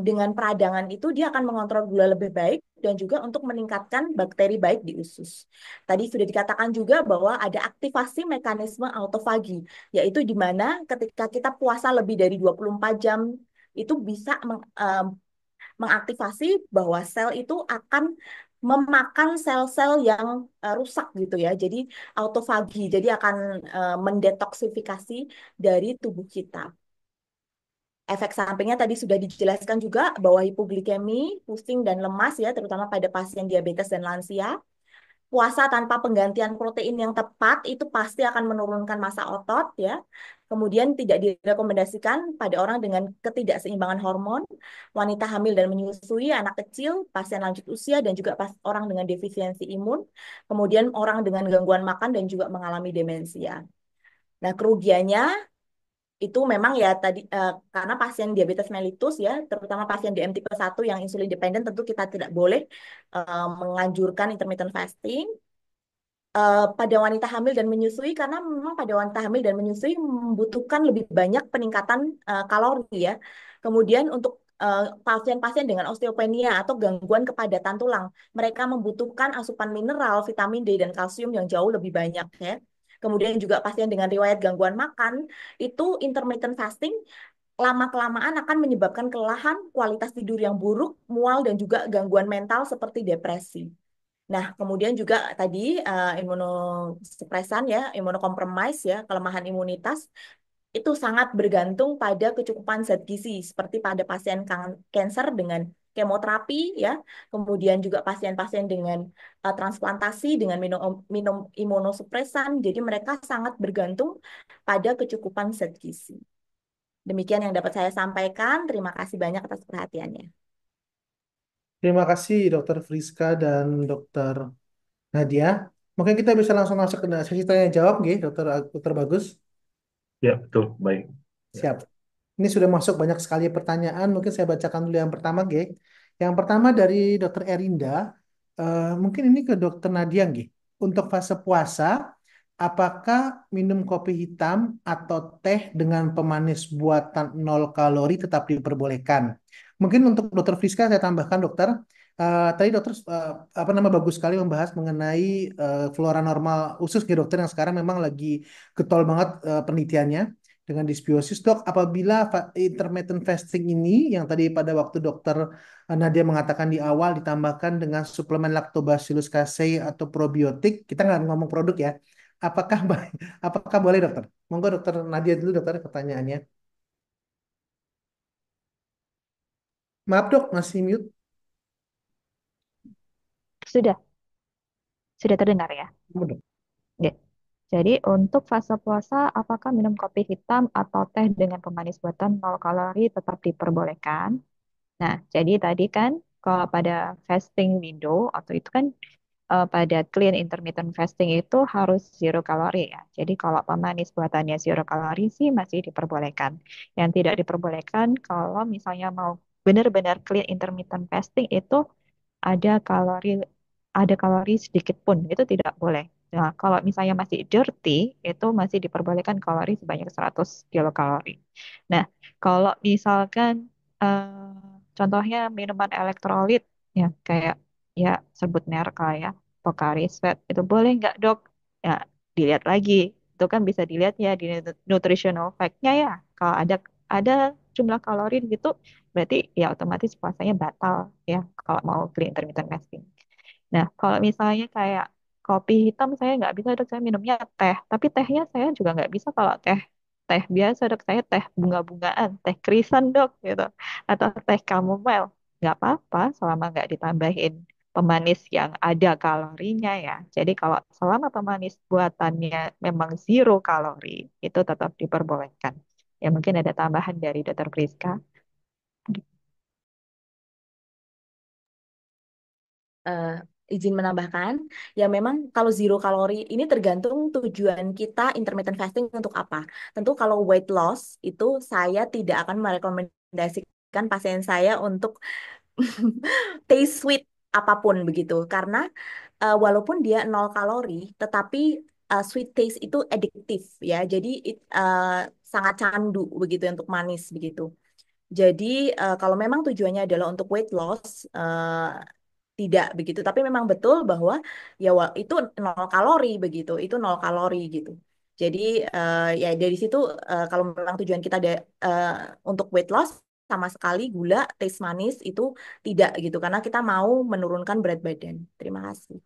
dengan peradangan itu dia akan mengontrol gula lebih baik dan juga untuk meningkatkan bakteri baik di usus. Tadi sudah dikatakan juga bahwa ada aktivasi mekanisme autofagi, yaitu di mana ketika kita puasa lebih dari 24 jam itu bisa mengaktifasi bahwa sel itu akan memakan sel-sel yang rusak gitu ya. Jadi autofagi, jadi akan mendetoksifikasi dari tubuh kita. Efek sampingnya tadi sudah dijelaskan juga bahwa hipoglikemi, pusing dan lemas ya, terutama pada pasien diabetes dan lansia. Puasa tanpa penggantian protein yang tepat itu pasti akan menurunkan massa otot ya. Kemudian tidak direkomendasikan pada orang dengan ketidakseimbangan hormon, wanita hamil dan menyusui, anak kecil, pasien lanjut usia dan juga orang dengan defisiensi imun, kemudian orang dengan gangguan makan dan juga mengalami demensia. Nah, kerugiannya itu memang ya tadi karena pasien diabetes mellitus ya, terutama pasien DM tipe 1 yang insulin dependent, tentu kita tidak boleh menganjurkan intermittent fasting pada wanita hamil dan menyusui, karena memang pada wanita hamil dan menyusui membutuhkan lebih banyak peningkatan kalori ya. Kemudian untuk pasien-pasien dengan osteopenia atau gangguan kepadatan tulang, mereka membutuhkan asupan mineral, vitamin D dan kalsium yang jauh lebih banyak ya. Kemudian juga pasien dengan riwayat gangguan makan, itu intermittent fasting lama-kelamaan akan menyebabkan kelelahan, kualitas tidur yang buruk, mual, dan juga gangguan mental seperti depresi. Nah, kemudian juga tadi imunosupresan ya, imunokompromis ya, kelemahan imunitas, itu sangat bergantung pada kecukupan zat gizi, seperti pada pasien kanker dengan kemoterapi ya, kemudian juga pasien-pasien dengan transplantasi dengan minum minum imunosupresan. Jadi mereka sangat bergantung pada kecukupan zat gizi. Demikian yang dapat saya sampaikan. Terima kasih banyak atas perhatiannya. Terima kasih Dokter Friska dan Dokter Nadia. Mungkin kita bisa langsung masuk ke sesi tanya jawab, nggih, Dokter Bagus. Ya, betul. Baik. Ya. Siap. Ini sudah masuk banyak sekali pertanyaan. Mungkin saya bacakan dulu yang pertama, G. Yang pertama dari Dokter Erinda. Mungkin ini ke Dokter Nadia, G. Untuk fase puasa, apakah minum kopi hitam atau teh dengan pemanis buatan 0 kalori tetap diperbolehkan? Mungkin untuk Dokter Friska saya tambahkan, Dokter. Tadi dokter apa nama bagus sekali membahas mengenai flora normal usus nih dokter yang sekarang memang lagi getol banget penelitiannya dengan dysbiosis. Dok, apabila intermittent fasting ini yang tadi pada waktu dokter Nadia mengatakan di awal ditambahkan dengan suplemen Lactobacillus casei atau probiotik, kita nggak ngomong produk ya. Apakah apakah boleh dokter? Monggo dokter Nadia dulu dokter pertanyaannya. Maaf dok, masih mute. Sudah, sudah terdengar ya? Dok. Oke. Jadi untuk fase puasa, apakah minum kopi hitam atau teh dengan pemanis buatan 0 kalori tetap diperbolehkan? Nah, jadi tadi kan kalau pada fasting window atau itu kan pada clean intermittent fasting itu harus 0 kalori ya. Jadi kalau pemanis buatannya 0 kalori sih masih diperbolehkan. Yang tidak diperbolehkan kalau misalnya mau benar-benar clean intermittent fasting itu ada kalori sedikit pun itu tidak boleh. Nah, kalau misalnya masih dirty itu masih diperbolehkan kalori sebanyak 100 kilokalori. Nah, kalau misalkan contohnya minuman elektrolit ya kayak ya sebut merek lah ya, Pocari Sweat itu boleh nggak dok? Ya dilihat lagi. Itu kan bisa dilihat ya di nutritional fact-nya ya. Kalau ada jumlah kalori gitu berarti ya otomatis puasanya batal ya kalau mau clean intermittent fasting. Nah, kalau misalnya kayak kopi hitam saya nggak bisa dok, saya minumnya teh. Tapi tehnya saya juga nggak bisa kalau teh teh biasa dok, saya teh bunga-bungaan, teh krisan dok gitu, atau teh chamomile. Nggak apa-apa selama nggak ditambahin pemanis yang ada kalorinya ya. Jadi kalau selama pemanis buatannya memang 0 kalori, itu tetap diperbolehkan. Ya mungkin ada tambahan dari Dokter Priska. eh, izin menambahkan, ya memang kalau 0 kalori ini tergantung tujuan kita intermittent fasting untuk apa. Tentu kalau weight loss itu saya tidak akan merekomendasikan pasien saya untuk taste sweet apapun begitu. Karena walaupun dia 0 kalori, tetapi sweet taste itu addictive ya. Jadi sangat candu begitu untuk manis begitu. Jadi kalau memang tujuannya adalah untuk weight loss, tidak begitu. Tapi memang betul bahwa ya itu 0 kalori begitu, itu 0 kalori gitu. Jadi ya dari situ kalau memang tujuan kita ada eh, untuk weight loss sama sekali gula, taste manis itu tidak gitu, karena kita mau menurunkan berat badan. Terima kasih.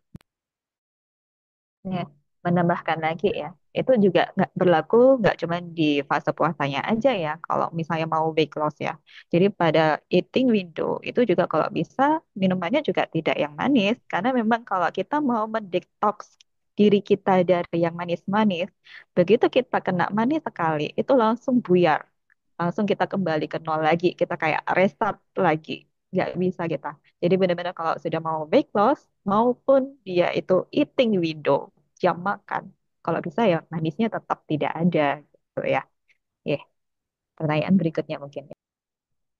Ya, menambahkan lagi ya, itu juga nggak berlaku nggak cuma di fase puasanya aja ya. Kalau misalnya mau weight loss ya, jadi pada eating window itu juga kalau bisa minumannya juga tidak yang manis, karena memang kalau kita mau mendetox diri kita dari yang manis-manis, begitu kita kena manis sekali, itu langsung buyar, langsung kita kembali ke nol lagi, kita kayak restart lagi, nggak bisa kita. Jadi benar-benar kalau sudah mau weight loss maupun dia itu eating window, jam makan, kalau bisa ya manisnya tetap tidak ada gitu ya. Ya, pertanyaan berikutnya mungkin.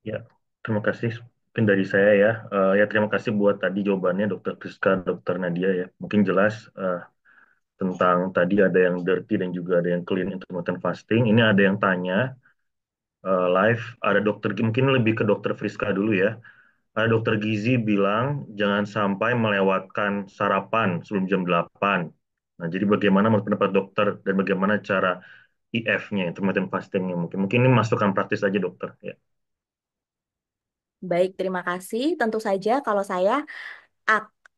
Ya, terima kasih. Mungkin dari saya ya. Ya terima kasih buat tadi jawabannya Dokter Priska, Dokter Nadia ya. Mungkin jelas tentang tadi ada yang dirty dan juga ada yang clean intermittent fasting. Ini ada yang tanya live, ada dokter mungkin lebih ke Dokter Friska dulu ya. Ada dokter gizi bilang jangan sampai melewatkan sarapan sebelum jam 8. Nah, jadi bagaimana menurut pendapat dokter dan bagaimana cara IF-nya, intermittent fasting-nya mungkin. Mungkin ini masukan praktis aja dokter ya. Baik, terima kasih. Tentu saja kalau saya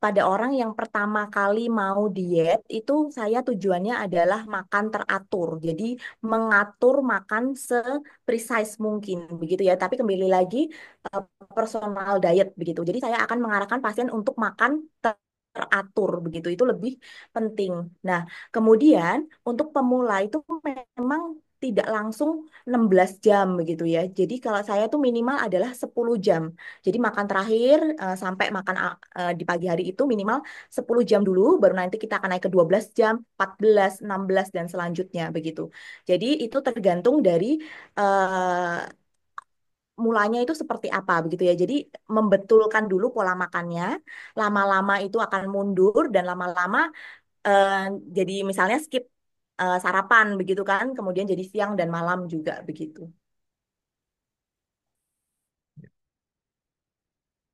pada orang yang pertama kali mau diet itu saya tujuannya adalah makan teratur. Jadi mengatur makan se-precise mungkin begitu ya. Tapi kembali lagi eh, personal diet begitu. Jadi saya akan mengarahkan pasien untuk makan teratur begitu. Itu lebih penting. Nah, kemudian untuk pemula itu memang tidak langsung 16 jam begitu ya. Jadi kalau saya tuh minimal adalah 10 jam. Jadi makan terakhir sampai makan di pagi hari itu minimal 10 jam dulu, baru nanti kita akan naik ke 12 jam, 14, 16, dan selanjutnya begitu. Jadi itu tergantung dari eh, mulanya itu seperti apa begitu ya. Jadi membetulkan dulu pola makannya, lama-lama itu akan mundur dan lama-lama eh, jadi misalnya skip sarapan begitu kan, kemudian jadi siang dan malam juga begitu.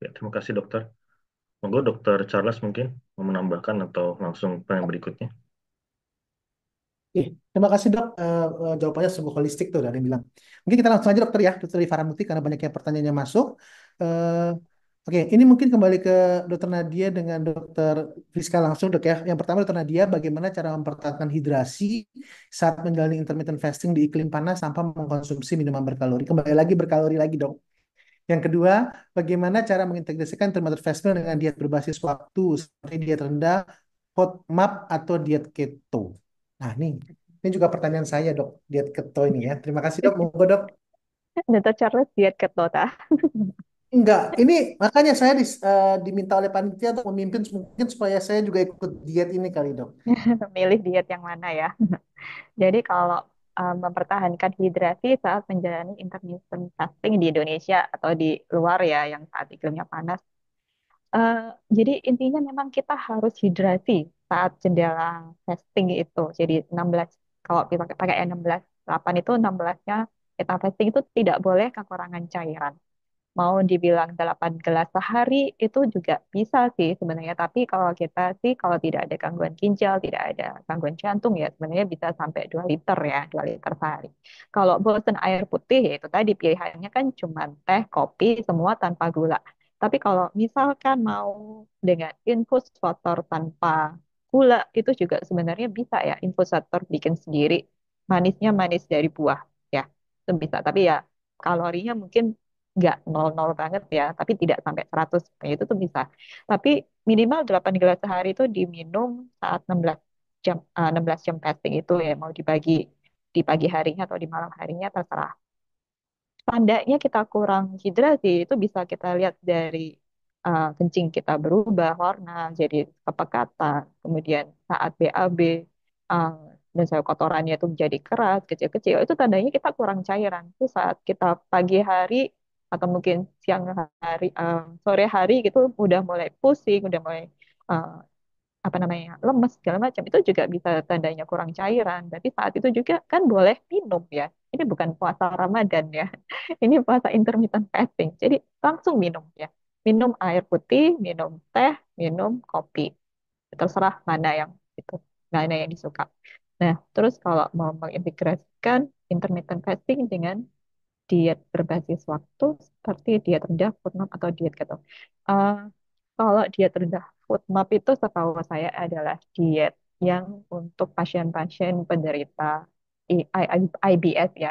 Ya, terima kasih dokter. Monggo dokter Charles mungkin mau menambahkan atau langsung pertanyaan berikutnya. Terima kasih dok. Jawabannya sungguh holistik tuh dari yang bilang. Mungkin kita langsung aja dokter ya, dokter Rifana Mukti karena banyak yang pertanyaannya masuk. Eh, Oke, ini mungkin kembali ke dokter Nadia dengan dokter Friska langsung dok ya. Yang pertama dokter Nadia, bagaimana cara mempertahankan hidrasi saat menjalani intermittent fasting di iklim panas tanpa mengkonsumsi minuman berkalori? Kembali lagi berkalori lagi dok. Yang kedua, bagaimana cara mengintegrasikan intermittent fasting dengan diet berbasis waktu seperti diet rendah, FODMAP atau diet keto? Nah, ini juga pertanyaan saya, Dok, diet keto ini ya. Terima kasih, Dok. Monggo, Dok. Dr. Charles diet keto tah. Enggak, ini makanya saya diminta oleh panitia untuk memimpin mungkin supaya saya juga ikut diet ini kali, Dok. Milih diet yang mana ya? Jadi kalau mempertahankan hidrasi saat menjalani intermittent fasting di Indonesia atau di luar ya yang saat iklimnya panas. Eh, jadi intinya memang kita harus hidrasi saat jendela fasting itu. Jadi 16 kalau kita pakai 16 8 itu 16-nya kita fasting itu tidak boleh kekurangan cairan. Mau dibilang 8 gelas sehari itu juga bisa sih sebenarnya. Tapi kalau kita sih kalau tidak ada gangguan ginjal, tidak ada gangguan jantung ya sebenarnya bisa sampai 2 liter ya, 2 liter sehari. Kalau bosen air putih ya itu tadi pilihannya kan cuma teh, kopi, semua tanpa gula. Tapi kalau misalkan mau dengan infusator tanpa gula itu juga sebenarnya bisa ya infusator bikin sendiri. Manisnya manis dari buah ya. Itu bisa. Tapi ya kalorinya mungkin nggak nol-nol banget ya, tapi tidak sampai 100. Nah, itu tuh bisa. Tapi minimal 8 gelas sehari itu diminum saat 16 jam fasting itu ya, mau dibagi di pagi harinya atau di malam harinya terserah. Tandanya kita kurang hidrasi itu bisa kita lihat dari kencing kita berubah warna jadi kepekatan, kemudian saat BAB uh, dan saya kotorannya itu menjadi keras, kecil-kecil, itu tandanya kita kurang cairan. Itu saat kita pagi hari atau mungkin siang hari, sore hari gitu udah mulai pusing, udah mulai uh, apa namanya lemes segala macam itu juga bisa tandanya kurang cairan. Berarti saat itu juga kan boleh minum ya. Ini bukan puasa Ramadan ya. Ini puasa intermittent fasting. Jadi langsung minum ya. Minum air putih, minum teh, minum kopi. Terserah mana yang itu, mana yang disuka. Nah, terus kalau mau mengintegrasikan intermittent fasting dengan diet berbasis waktu seperti diet rendah, FODMAP atau diet keto. Eh, kalau diet rendah FODMAP itu setahu saya adalah diet yang untuk pasien-pasien penderita IBS ya,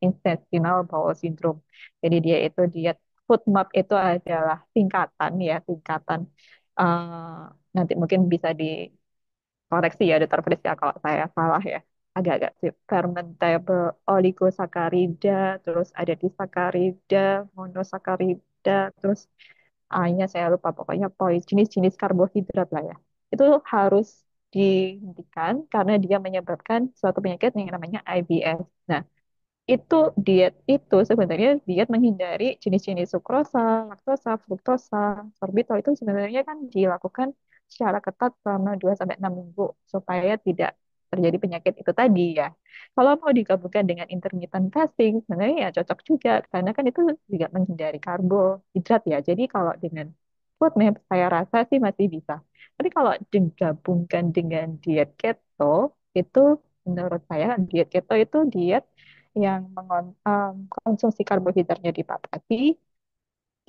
intestinal bowel syndrome. Jadi dia itu diet FODMAP itu adalah singkatan ya, singkatan nanti mungkin bisa dikoreksi ya Dokter Priska kalau saya salah ya. Agak-agak sih. Fermentable oligosakarida, terus ada disakarida, monosakarida, terus A-nya saya lupa pokoknya jenis-jenis karbohidrat lah ya. Itu harus dihentikan karena dia menyebabkan suatu penyakit yang namanya IBS. Nah, itu diet itu sebenarnya diet menghindari jenis-jenis sukrosa, laktosa, fruktosa, sorbitol itu sebenarnya kan dilakukan secara ketat selama 2 sampai 6 minggu supaya tidak terjadi penyakit itu tadi ya. Kalau mau digabungkan dengan intermittent fasting sebenarnya ya cocok juga karena kan itu juga menghindari karbohidrat ya. Jadi kalau dengan food map saya rasa sih masih bisa. Tapi kalau digabungkan dengan diet keto itu menurut saya diet keto itu diet yang konsumsi karbohidratnya dibatasi,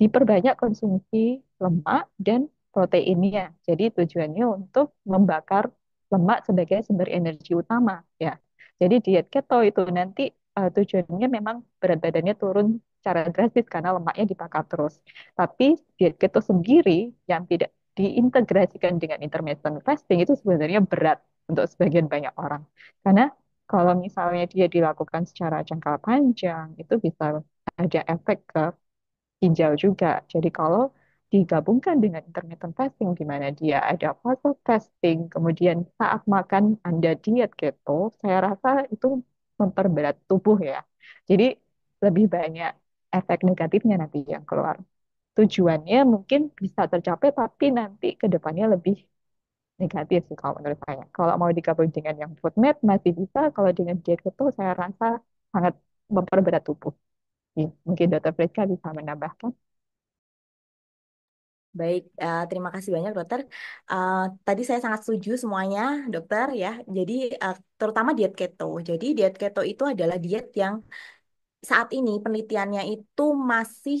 diperbanyak konsumsi lemak dan proteinnya. Jadi tujuannya untuk membakar lemak sebagai sumber energi utama ya. Jadi diet keto itu nanti tujuannya memang berat badannya turun secara drastis karena lemaknya dibakar terus. Tapi diet keto sendiri yang tidak diintegrasikan dengan intermittent fasting itu sebenarnya berat untuk sebagian banyak orang. Karena kalau misalnya dia dilakukan secara jangka panjang, itu bisa ada efek ke ginjal juga. Jadi kalau digabungkan dengan intermittent fasting, di mana dia ada fase fasting, kemudian saat makan Anda diet keto, saya rasa itu memperberat tubuh ya. Jadi lebih banyak efek negatifnya nanti yang keluar. Tujuannya mungkin bisa tercapai, tapi nanti ke depannya lebih negatif sih kalau menurut saya. Kalau mau digabung dengan yang food map masih bisa, kalau dengan diet keto saya rasa sangat memperberat tubuh. Mungkin Dokter Friska bisa menambahkan. Baik, terima kasih banyak dokter. Eh, Tadi saya sangat setuju semuanya, dokter ya. Jadi terutama diet keto. Jadi diet keto itu adalah diet yang saat ini penelitiannya itu masih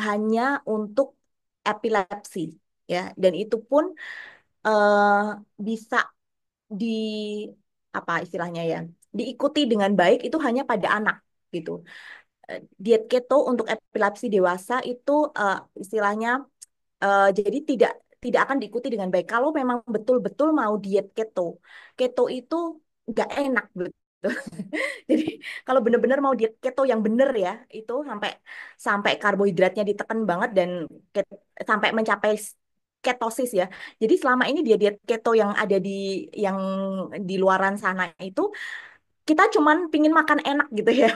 hanya untuk epilepsi, ya. Dan itu pun eh, bisa di apa istilahnya ya, diikuti dengan baik itu hanya pada anak gitu. Diet keto untuk epilepsi dewasa itu istilahnya jadi tidak akan diikuti dengan baik. Kalau memang betul-betul mau diet keto, keto itu nggak enak gitu. Jadi kalau benar-benar mau diet keto yang benar ya, itu sampai sampai karbohidratnya ditekan banget dan sampai mencapai ketosis ya. Jadi selama ini dia diet keto yang ada yang di luaran sana itu kita cuman pingin makan enak gitu ya.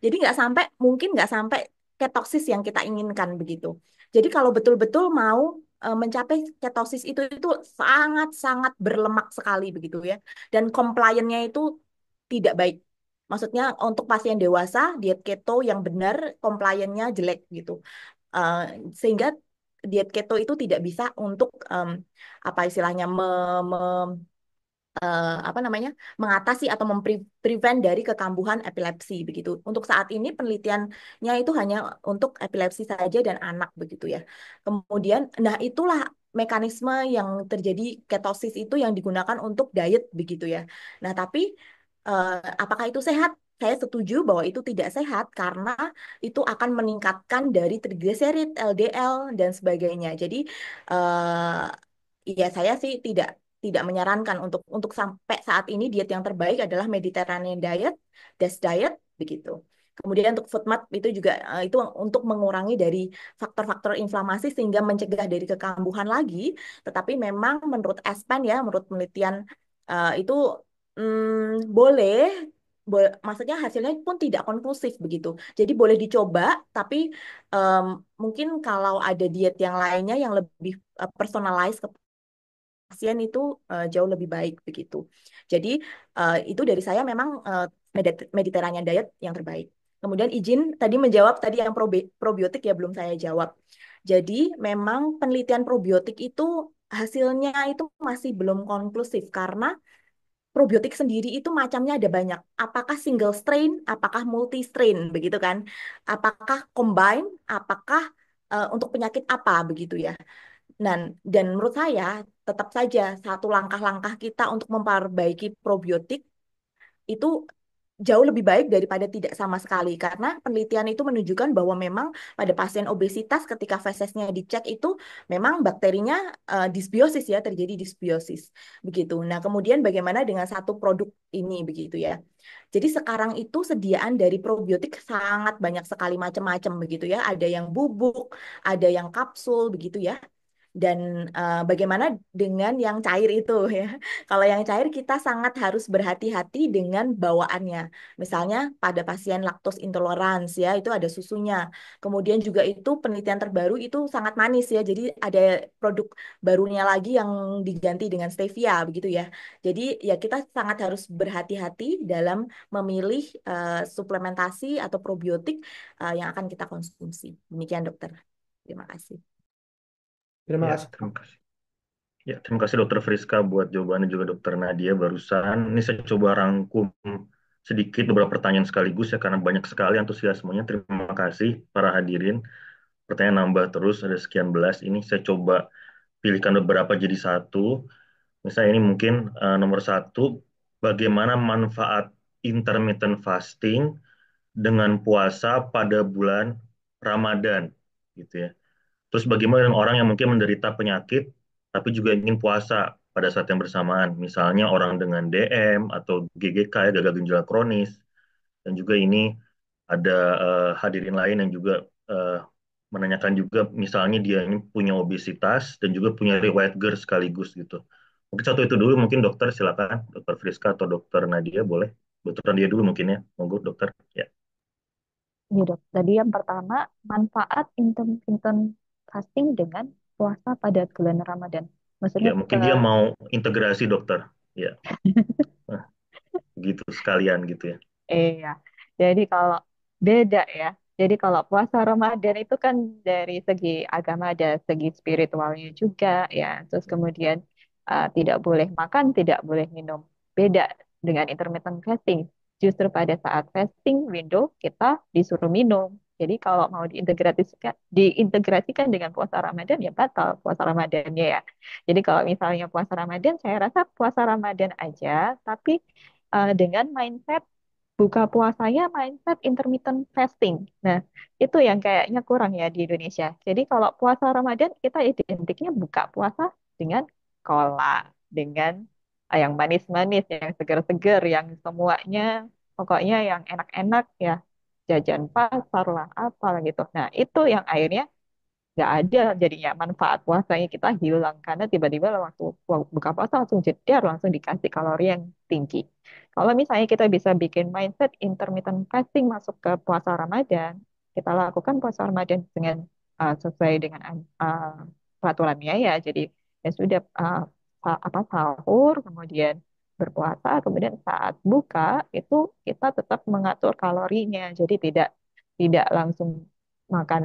Jadi nggak sampai mungkin nggak sampai ketosis yang kita inginkan begitu. Jadi kalau betul-betul mau mencapai ketosis itu sangat-sangat berlemak sekali begitu ya. Dan compliance-nya itu tidak baik. Maksudnya untuk pasien dewasa diet keto yang benar compliance-nya jelek gitu. Eh, Sehingga diet keto itu tidak bisa untuk apa istilahnya apa namanya mengatasi atau memprevent dari kekambuhan epilepsi begitu. Untuk saat ini penelitiannya itu hanya untuk epilepsi saja dan anak begitu ya. Kemudian, nah itulah mekanisme yang terjadi ketosis itu yang digunakan untuk diet begitu ya. Nah tapi apakah itu sehat? Saya setuju bahwa itu tidak sehat karena itu akan meningkatkan dari trigliserid, LDL dan sebagainya. Jadi ya saya sih tidak menyarankan untuk sampai saat ini diet yang terbaik adalah Mediterranean diet, DASH diet begitu. Kemudian untuk FODMAP itu juga itu untuk mengurangi dari faktor-faktor inflamasi sehingga mencegah dari kekambuhan lagi. Tetapi memang menurut ESPEN ya, menurut penelitian itu boleh, maksudnya hasilnya pun tidak konklusif begitu. Jadi boleh dicoba, tapi em, mungkin kalau ada diet yang lainnya yang lebih personalized pasien itu jauh lebih baik begitu. Jadi itu dari saya memang Mediterranean diet yang terbaik. Kemudian izin tadi menjawab tadi yang probiotik ya belum saya jawab. Jadi memang penelitian probiotik itu hasilnya itu masih belum konklusif karena probiotik sendiri itu macamnya ada banyak. Apakah single strain, apakah multi strain begitu kan? Apakah combine, apakah untuk penyakit apa begitu ya. Dan menurut saya tetap saja satu langkah-langkah kita untuk memperbaiki probiotik itu jauh lebih baik daripada tidak sama sekali karena penelitian itu menunjukkan bahwa memang pada pasien obesitas ketika fesesnya dicek itu memang bakterinya disbiosis ya terjadi disbiosis begitu. Nah, kemudian bagaimana dengan satu produk ini begitu ya. Jadi sekarang itu sediaan dari probiotik sangat banyak sekali macam-macam begitu ya. Ada yang bubuk, ada yang kapsul begitu ya. Dan bagaimana dengan yang cair itu ya? Kalau yang cair kita sangat harus berhati-hati dengan bawaannya. Misalnya pada pasien laktos intolerance ya, itu ada susunya. Kemudian juga itu penelitian terbaru itu sangat manis ya. Jadi ada produk barunya lagi yang diganti dengan stevia begitu ya. Jadi ya kita sangat harus berhati-hati dalam memilih suplementasi atau probiotik yang akan kita konsumsi. Demikian dokter. Terima kasih. Terima Ya, kasih. terima kasih. Ya, terima kasih Dokter Friska buat jawabannya juga Dokter Nadia barusan. Ini saya coba rangkum sedikit beberapa pertanyaan sekaligus ya karena banyak sekali antusiasmenya. Terima kasih para hadirin. Pertanyaan nambah terus ada sekian belas. Ini saya coba pilihkan beberapa jadi satu. Misalnya ini mungkin nomor satu, bagaimana manfaat intermittent fasting dengan puasa pada bulan Ramadan, gitu ya. Terus bagaimana dengan orang yang mungkin menderita penyakit, tapi juga ingin puasa pada saat yang bersamaan, misalnya orang dengan DM atau GGK, ya, gagal ginjal kronis, dan juga ini ada hadirin lain yang juga eh, menanyakan juga, misalnya dia ini punya obesitas dan juga punya riwayat GERD sekaligus gitu. Mungkin satu itu dulu, mungkin dokter silakan, dokter Friska atau dokter Nadia boleh. Dokter Nadia dulu mungkin ya, monggo dokter. Ya, Iya dok, tadi yang pertama, manfaat intermittent fasting dengan puasa pada bulan Ramadan. ya Maksudnya mungkin dia mau integrasi dokter. Ya, nah, gitu sekalian gitu ya. iya, jadi kalau beda ya. Jadi kalau puasa Ramadan itu kan dari segi agama ada segi spiritualnya juga ya. Terus kemudian tidak boleh makan, tidak boleh minum. Beda dengan intermittent fasting. Justru pada saat fasting window kita disuruh minum. Jadi kalau mau diintegrasikan dengan puasa Ramadan ya batal puasa Ramadannya ya. Jadi kalau misalnya puasa Ramadan, saya rasa puasa Ramadan aja, tapi dengan mindset buka puasanya mindset intermittent fasting. Nah, itu yang kayaknya kurang ya di Indonesia. Jadi kalau puasa Ramadan kita identiknya buka puasa dengan cola, dengan yang manis-manis, yang segar-segar, yang semuanya pokoknya yang enak-enak ya, jajan pasar lah, apalah gitu. Nah, itu yang akhirnya nggak ada jadinya manfaat puasanya kita hilang karena tiba-tiba waktu buka puasa langsung jeder langsung dikasih kalori yang tinggi. Kalau misalnya kita bisa bikin mindset intermittent fasting masuk ke puasa Ramadan, kita lakukan puasa Ramadan dengan sesuai dengan uh, peraturannya ya. Jadi ya sudah apa sahur, kemudian berpuasa, kemudian saat buka itu kita tetap mengatur kalorinya. Jadi tidak tidak langsung makan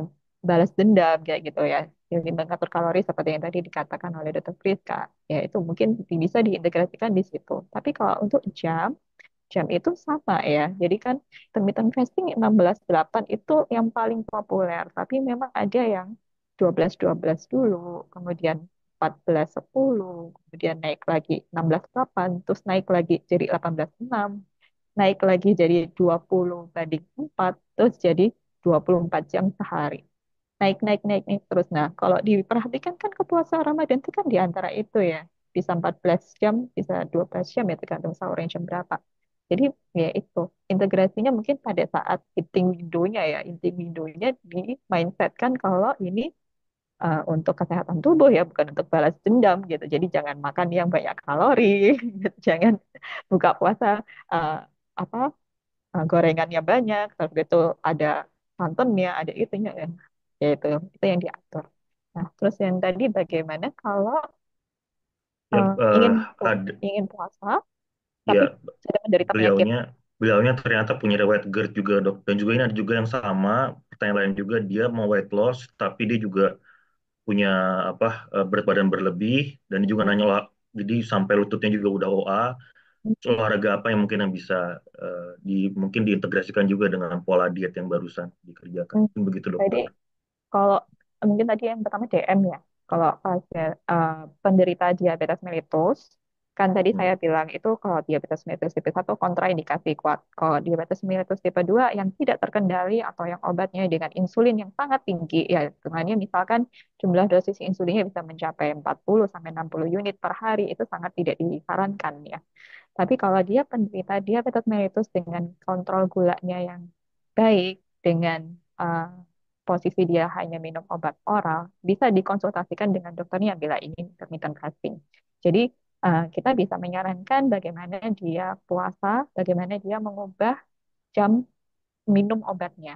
balas dendam kayak gitu ya. Jadi mengatur kalori seperti yang tadi dikatakan oleh Dr. Priska, ya itu mungkin bisa diintegrasikan di situ. Tapi kalau untuk jam itu sama ya. Jadi kan intermittent fasting 16-8 itu yang paling populer. Tapi memang ada yang 12-12 dulu, kemudian 14-10, kemudian naik lagi 16-8, terus naik lagi jadi 18-6, naik lagi jadi 20 banding 4, terus jadi 24 jam sehari naik naik naik naik terus. Nah, kalau diperhatikan kan ke puasa Ramadan itu kan di antara itu ya. Bisa 14 jam, bisa 12 jam ya tergantung sahurnya jam berapa. Jadi ya itu integrasinya mungkin pada saat eating window-nya ya. Eating window-nya di mindset kan kalau ini untuk kesehatan tubuh ya, bukan untuk balas dendam gitu. Jadi jangan makan yang banyak kalori, gitu. Jangan buka puasa uh, apa gorengannya banyak, terus itu ada santannya, ada itunya ya. Ya itu yang diatur. Nah, terus yang tadi bagaimana kalau Ya, ingin puasa ya tapi sudah menderita penyakit? beliaunya beliaunya ternyata punya riwayat GERD juga dok, dan juga ini ada juga yang sama pertanyaan lain juga, dia mau weight loss tapi dia juga punya apa berat badan berlebih, dan dia juga nanya lah, jadi sampai lututnya juga udah OA. Olahraga apa yang mungkin yang bisa mungkin diintegrasikan juga dengan pola diet yang barusan dikerjakan, Hmm, mungkin begitu Jadi dokter. kalau mungkin tadi yang pertama DM ya. Kalau pasien penderita diabetes mellitus, kan tadi Hmm. saya bilang itu kalau diabetes mellitus tipe 1 kontraindikasi kuat. Kalau diabetes mellitus tipe 2 yang tidak terkendali atau yang obatnya dengan insulin yang sangat tinggi, ya hitungannya misalkan jumlah dosis insulinnya bisa mencapai 40 sampai 60 unit per hari, itu sangat tidak disarankan ya. Tapi kalau dia penderita diabetes mellitus dengan kontrol gulanya yang baik, dengan uh, posisi dia hanya minum obat oral, bisa dikonsultasikan dengan dokternya bila ini intermittent fasting. Jadi kita bisa menyarankan bagaimana dia puasa, bagaimana dia mengubah jam minum obatnya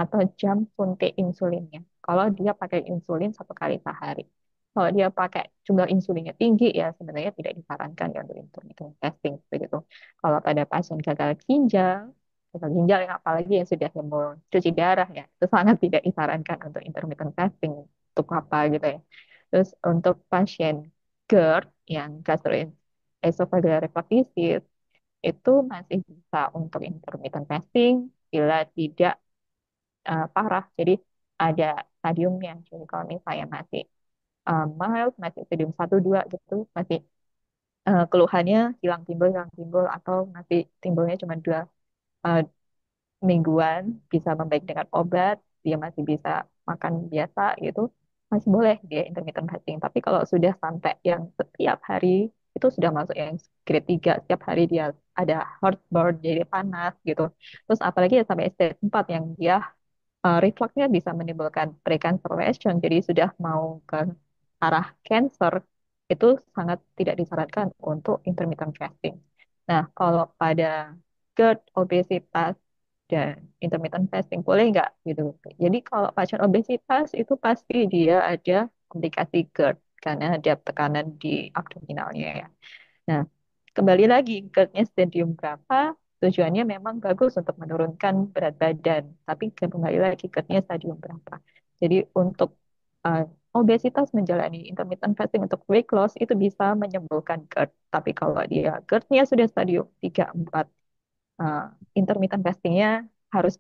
atau jam suntik insulinnya. Kalau dia pakai insulin 1 kali sehari. Kalau dia pakai jumlah insulinnya tinggi, ya sebenarnya tidak disarankan ya untuk intermittent fasting begitu. Kalau pada pasien gagal ginjal yang apalagi yang sudah mau cuci darah ya, itu sangat tidak disarankan untuk intermittent fasting untuk apa gitu ya. Terus untuk pasien GERD yang gastroesophageal reflux disease itu masih bisa untuk intermittent fasting bila tidak parah. Jadi ada stadiumnya. Jadi kalau misalnya masih mild, masih stadium 1 2 gitu, masih keluhannya hilang timbul atau masih timbulnya cuma 2 mingguan, bisa membaik dengan obat, dia masih bisa makan biasa gitu, masih boleh dia intermittent fasting. Tapi kalau sudah sampai yang setiap hari, itu sudah masuk yang grade 3, setiap hari dia ada heartburn, jadi panas gitu. Terus apalagi ya sampai stage 4 yang dia refluxnya bisa menimbulkan precancer lesion, jadi sudah mau ke arah cancer, itu sangat tidak disarankan untuk intermittent fasting. Nah, kalau pada GERD, obesitas, dan intermittent fasting boleh nggak gitu. Jadi kalau pasien obesitas itu pasti dia ada komplikasi GERD karena ada tekanan di abdominalnya ya. Nah, kembali lagi GERD-nya stadium berapa? Tujuannya memang bagus untuk menurunkan berat badan, tapi kembali lagi GERD-nya stadium berapa. Jadi untuk uh, obesitas menjalani intermittent fasting untuk weight loss itu bisa menyembuhkan GERD. Tapi kalau dia GERD-nya sudah stadium 3 4, uh, intermittent fastingnya harus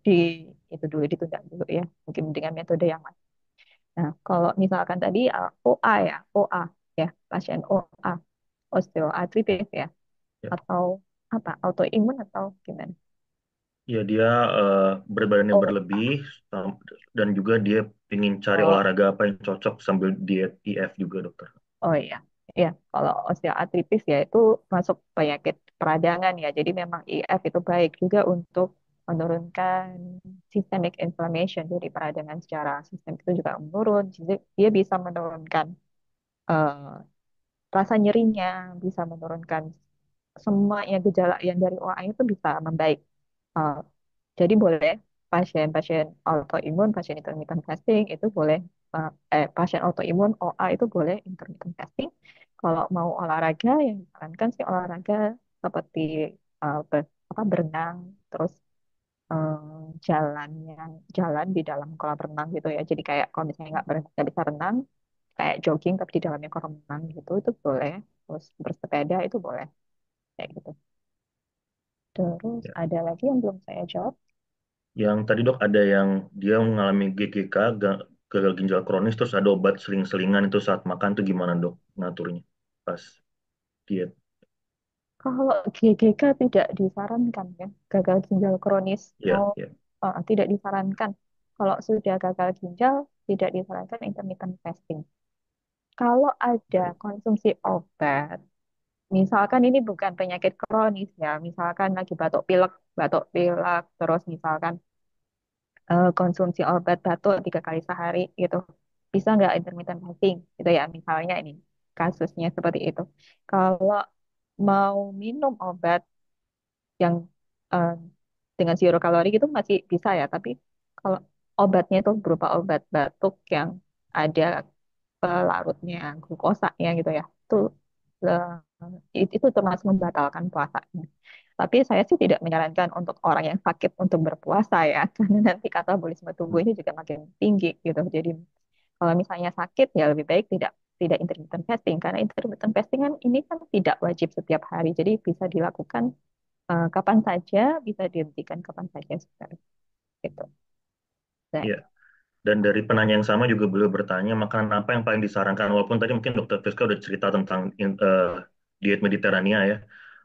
di itu dulu ditunda dulu ya, mungkin dengan metode yang lain. Nah, kalau misalkan tadi OA ya, OA ya, pasien OA, osteoartritis ya, Ya, atau apa, autoimun atau gimana? ya dia berat badannya Oh, berlebih dan juga dia ingin cari oh, olahraga apa yang cocok sambil diet IF juga dokter. oh iya, ya. Kalau osteoartritis ya itu masuk penyakit peradangan ya. Jadi memang IF itu baik juga untuk menurunkan systemic inflammation. Jadi peradangan secara sistem itu juga menurun. Jadi dia bisa menurunkan eh, rasa nyerinya, bisa menurunkan semuanya gejala yang dari OA itu bisa membaik. Eh, jadi boleh pasien-pasien autoimun, pasien intermittent fasting itu boleh, pasien autoimun OA itu boleh intermittent fasting. Kalau mau olahraga yang disarankan sih olahraga seperti berenang, terus eh, jalan di dalam kolam renang gitu ya. Jadi kayak kalau misalnya nggak bisa renang, kayak jogging tapi di dalamnya kolam renang gitu itu boleh. Terus bersepeda itu boleh kayak gitu. Terus Ya. ada lagi yang belum saya jawab. Yang tadi dok ada yang dia mengalami GGK, gagal ginjal kronis, terus ada obat seling-selingan itu saat makan tuh gimana dok ngaturnya pas diet? Kalau GGK tidak disarankan ya, gagal ginjal kronis mau Ya, ya. tidak disarankan. Kalau sudah gagal ginjal tidak disarankan intermittent fasting. Kalau ada Baik. konsumsi obat, misalkan ini bukan penyakit kronis ya, misalkan lagi batuk pilek, terus misalkan konsumsi obat batuk 3 kali sehari gitu, bisa nggak intermittent fasting gitu ya, misalnya ini kasusnya seperti itu. Kalau mau minum obat yang eh, dengan zero kalori gitu masih bisa ya, tapi kalau obatnya itu berupa obat batuk yang ada pelarutnya glukosanya gitu ya, eh, itu termasuk membatalkan puasanya. Tapi saya sih tidak menyarankan untuk orang yang sakit untuk berpuasa ya, karena nanti katabolisme tubuhnya juga makin tinggi gitu. Jadi kalau misalnya sakit ya lebih baik tidak tidak intermittent fasting, karena intermittent fasting kan ini kan tidak wajib setiap hari, jadi bisa dilakukan kapan saja, bisa dihentikan kapan saja sebenarnya gitu. Nah, Iya. Dan dari penanya yang sama juga beliau bertanya makanan apa yang paling disarankan, walaupun tadi mungkin dokter Fiska udah cerita tentang diet Mediterania ya.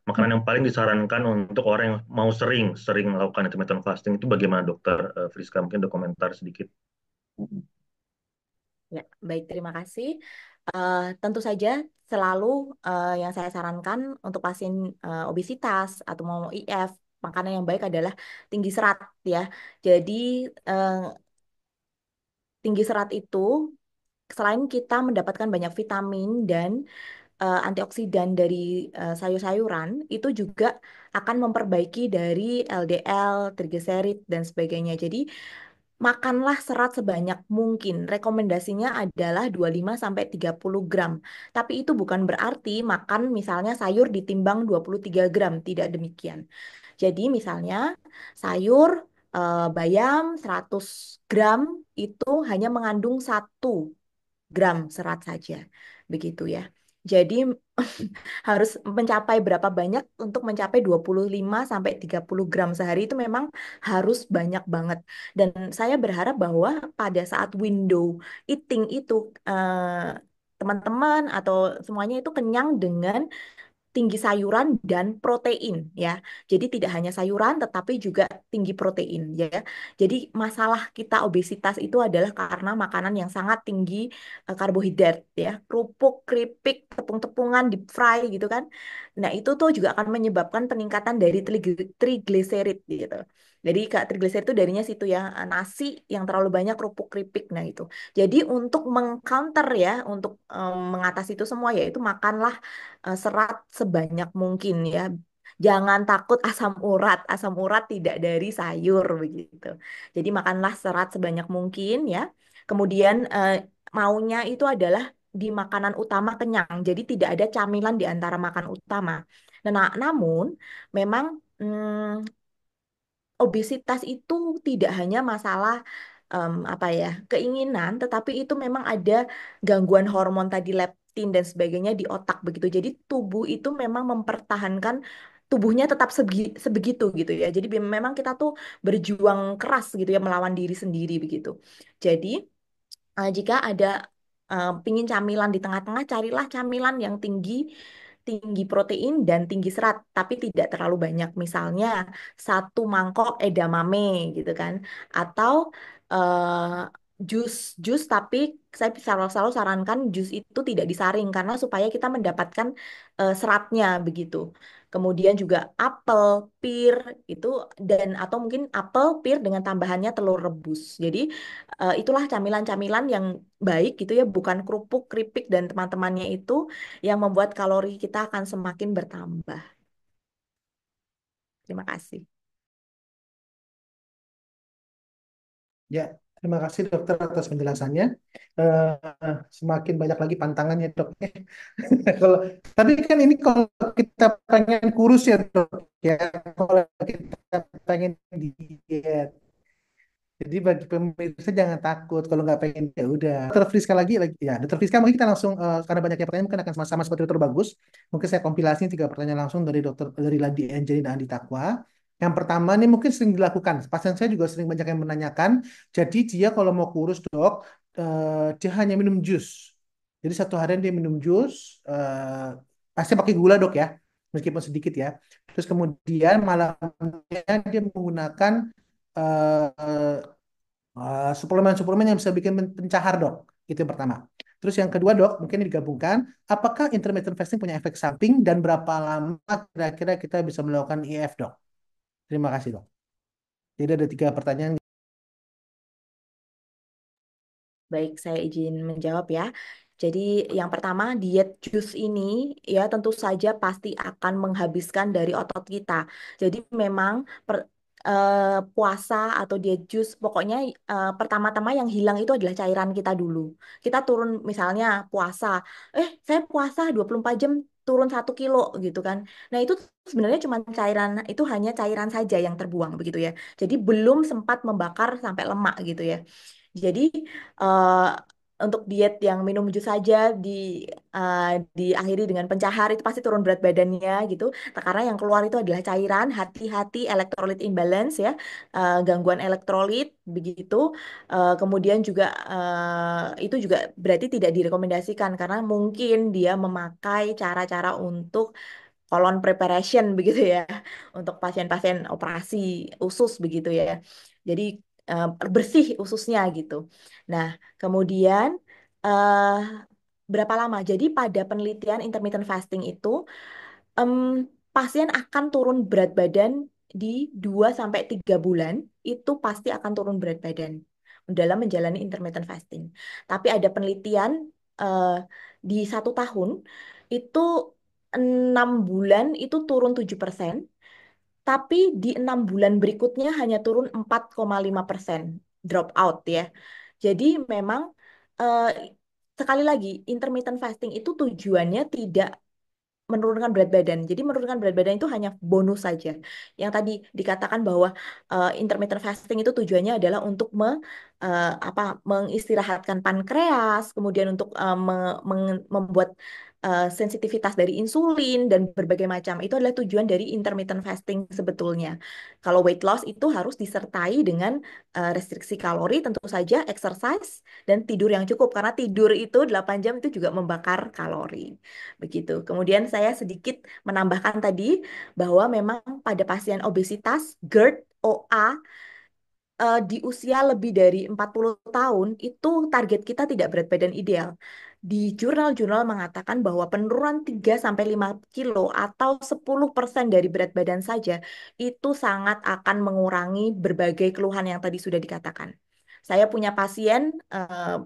Makanan yang paling disarankan untuk orang yang mau sering melakukan intermittent fasting itu bagaimana dokter Friska? Mungkin ada komentar sedikit. Ya, baik, terima kasih. Tentu saja selalu yang saya sarankan untuk pasien obesitas atau mau IF, makanan yang baik adalah tinggi serat ya. Jadi eh, tinggi serat itu selain kita mendapatkan banyak vitamin dan antioksidan dari sayur-sayuran, itu juga akan memperbaiki dari LDL, trigliserid dan sebagainya. Jadi makanlah serat sebanyak mungkin. Rekomendasinya adalah 25 sampai 30 gram. Tapi itu bukan berarti makan misalnya sayur ditimbang 23 gram, tidak demikian. Jadi misalnya sayur bayam 100 gram itu hanya mengandung 1 gram serat saja. Begitu ya. Jadi harus mencapai berapa banyak untuk mencapai 25 sampai 30 gram sehari itu memang harus banyak banget. Dan saya berharap bahwa pada saat window eating itu teman-teman atau semuanya itu kenyang dengan tinggi sayuran dan protein ya. Jadi tidak hanya sayuran tetapi juga tinggi protein ya. Jadi masalah kita obesitas itu adalah karena makanan yang sangat tinggi karbohidrat ya. Kerupuk, keripik, tepung-tepungan, deep fry gitu kan. Nah, itu tuh juga akan menyebabkan peningkatan dari trigliserid gitu. Jadi Kak, trigliserid itu darinya situ ya, nasi yang terlalu banyak, kerupuk, keripik. Nah, itu. Jadi untuk mengcounter ya, untuk mengatasi itu semua yaitu makanlah serat sebanyak mungkin ya. Jangan takut asam urat. Asam urat tidak dari sayur begitu. Jadi makanlah serat sebanyak mungkin ya. Kemudian maunya itu adalah di makanan utama kenyang. Jadi tidak ada camilan di antara makan utama. Namun memang obesitas itu tidak hanya masalah apa ya keinginan, tetapi itu memang ada gangguan hormon tadi leptin dan sebagainya di otak begitu. Jadi tubuh itu memang mempertahankan tubuhnya tetap sebegitu gitu ya. Jadi memang kita tuh berjuang keras gitu ya melawan diri sendiri begitu. Jadi jika ada pingin camilan di tengah-tengah, carilah camilan yang tinggi tinggi protein dan tinggi serat, tapi tidak terlalu banyak. Misalnya satu mangkok edamame gitu kan, atau jus jus tapi saya selalu sarankan jus itu tidak disaring karena supaya kita mendapatkan seratnya begitu. Kemudian juga apel, pir itu dan atau mungkin apel, pir dengan tambahannya telur rebus. Jadi itulah camilan-camilan yang baik gitu ya, bukan kerupuk, keripik dan teman-temannya itu yang membuat kalori kita akan semakin bertambah. Terima kasih. Ya, terima kasih dokter atas penjelasannya. Semakin banyak lagi pantangannya dok. Kalau tapi kan ini kalau kita pengen kurus ya dok ya, kalau kita pengen diet. Jadi bagi pemirsa jangan takut kalau nggak pengen ya udah. Dokter Friska lagi ya. Dokter Friska mungkin kita langsung karena banyaknya pertanyaan mungkin akan sama-sama seperti dokter Bagus. Mungkin saya kompilasi 3 pertanyaan langsung dari dari Ladi Angelina dan Andi Takwa. Yang pertama nih mungkin sering dilakukan. Pasien saya juga sering banyak yang menanyakan. Jadi dia kalau mau kurus dok, dia hanya minum jus. Jadi satu harian dia minum jus, pasti pakai gula dok ya, meskipun sedikit ya. Terus kemudian malamnya dia menggunakan eh, suplemen-suplemen yang bisa bikin pencahar dok. Itu yang pertama. Terus yang kedua dok, mungkin digabungkan, apakah intermittent fasting punya efek samping dan berapa lama kira-kira kita bisa melakukan IF dok? Terima kasih dok. Jadi ada 3 pertanyaan. Baik, saya izin menjawab ya. Jadi yang pertama diet jus ini ya tentu saja pasti akan menghabiskan dari otot kita. Jadi memang puasa atau diet jus pokoknya pertama-tama yang hilang itu adalah cairan kita dulu. Kita turun misalnya puasa, saya puasa 24 jam turun 1 kilo gitu kan. Nah itu sebenarnya cuma cairan, itu hanya cairan saja yang terbuang begitu ya. Jadi belum sempat membakar sampai lemak gitu ya. Jadi eh, untuk diet yang minum jus saja eh, diakhiri dengan pencahar itu pasti turun berat badannya gitu. Nah, karena yang keluar itu adalah cairan, hati-hati elektrolit imbalance ya, gangguan elektrolit begitu. Kemudian juga itu juga berarti tidak direkomendasikan karena mungkin dia memakai cara-cara untuk colon preparation begitu ya untuk pasien-pasien operasi usus begitu ya. Jadi eh, bersih ususnya gitu. Nah, kemudian eh berapa lama? Jadi pada penelitian intermittent fasting itu em, pasien akan turun berat badan di 2 sampai 3 bulan itu pasti akan turun berat badan dalam menjalani intermittent fasting. Tapi ada penelitian eh, di 1 tahun itu 6 bulan itu turun 7%, tapi di 6 bulan berikutnya hanya turun 4,5% drop out ya. Jadi memang eh, sekali lagi intermittent fasting itu tujuannya tidak menurunkan berat badan. Jadi menurunkan berat badan itu hanya bonus saja. Yang tadi dikatakan bahwa intermittent fasting itu tujuannya adalah untuk apa mengistirahatkan pankreas, kemudian untuk membuat sensitivitas dari insulin dan berbagai macam. Itu adalah tujuan dari intermittent fasting sebetulnya. Kalau weight loss itu harus disertai dengan restriksi kalori, tentu saja exercise dan tidur yang cukup karena tidur itu 8 jam itu juga membakar kalori. Begitu. Kemudian saya sedikit menambahkan tadi bahwa memang pada pasien obesitas GERD, OA di usia lebih dari 40 tahun itu target kita tidak berat badan ideal. Di jurnal-jurnal mengatakan bahwa penurunan 3 sampai 5 kilo atau 10% dari berat badan saja itu sangat akan mengurangi berbagai keluhan yang tadi sudah dikatakan. Saya punya pasien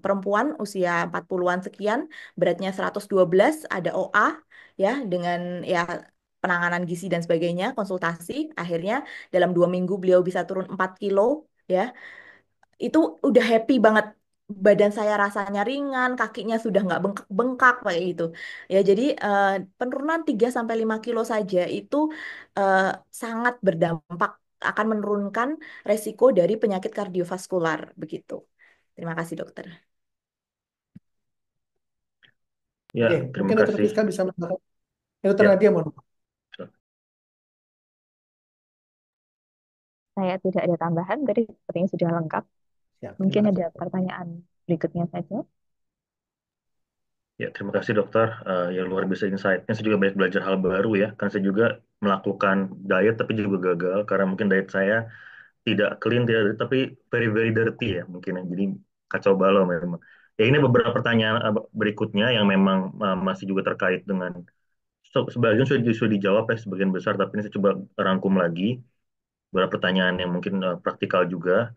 perempuan usia 40-an sekian, beratnya 112, ada OA ya dengan ya penanganan gizi dan sebagainya, konsultasi, akhirnya dalam 2 minggu beliau bisa turun 4 kilo ya itu udah happy banget, badan saya rasanya ringan, kakinya sudah nggak bengkak-bengkak kayak gitu ya. Jadi penurunan 3 sampai 5 kilo saja itu eh, sangat berdampak, akan menurunkan resiko dari penyakit kardiovaskular begitu. Terima kasih dokter. Ya, Oke, terima mungkin Dr. kasih. Rizka bisa menambahkan. Dr. Ya, Nadia, mohon maaf. Saya tidak ada tambahan, tadi sepertinya sudah lengkap. Siap, terima Mungkin ada kasih. pertanyaan berikutnya saja. ya, terima kasih dokter. Ya luar biasa insight-nya. Saya juga banyak belajar hal baru ya. Kan saya juga melakukan diet tapi juga gagal karena mungkin diet saya tidak clean, tidak, tapi very very dirty ya mungkin ya. Jadi kacau balau memang. Ya ini beberapa pertanyaan berikutnya yang memang masih juga terkait dengan sebagian sudah dijawab ya sebagian besar, tapi ini saya coba rangkum lagi beberapa pertanyaan yang mungkin praktikal juga.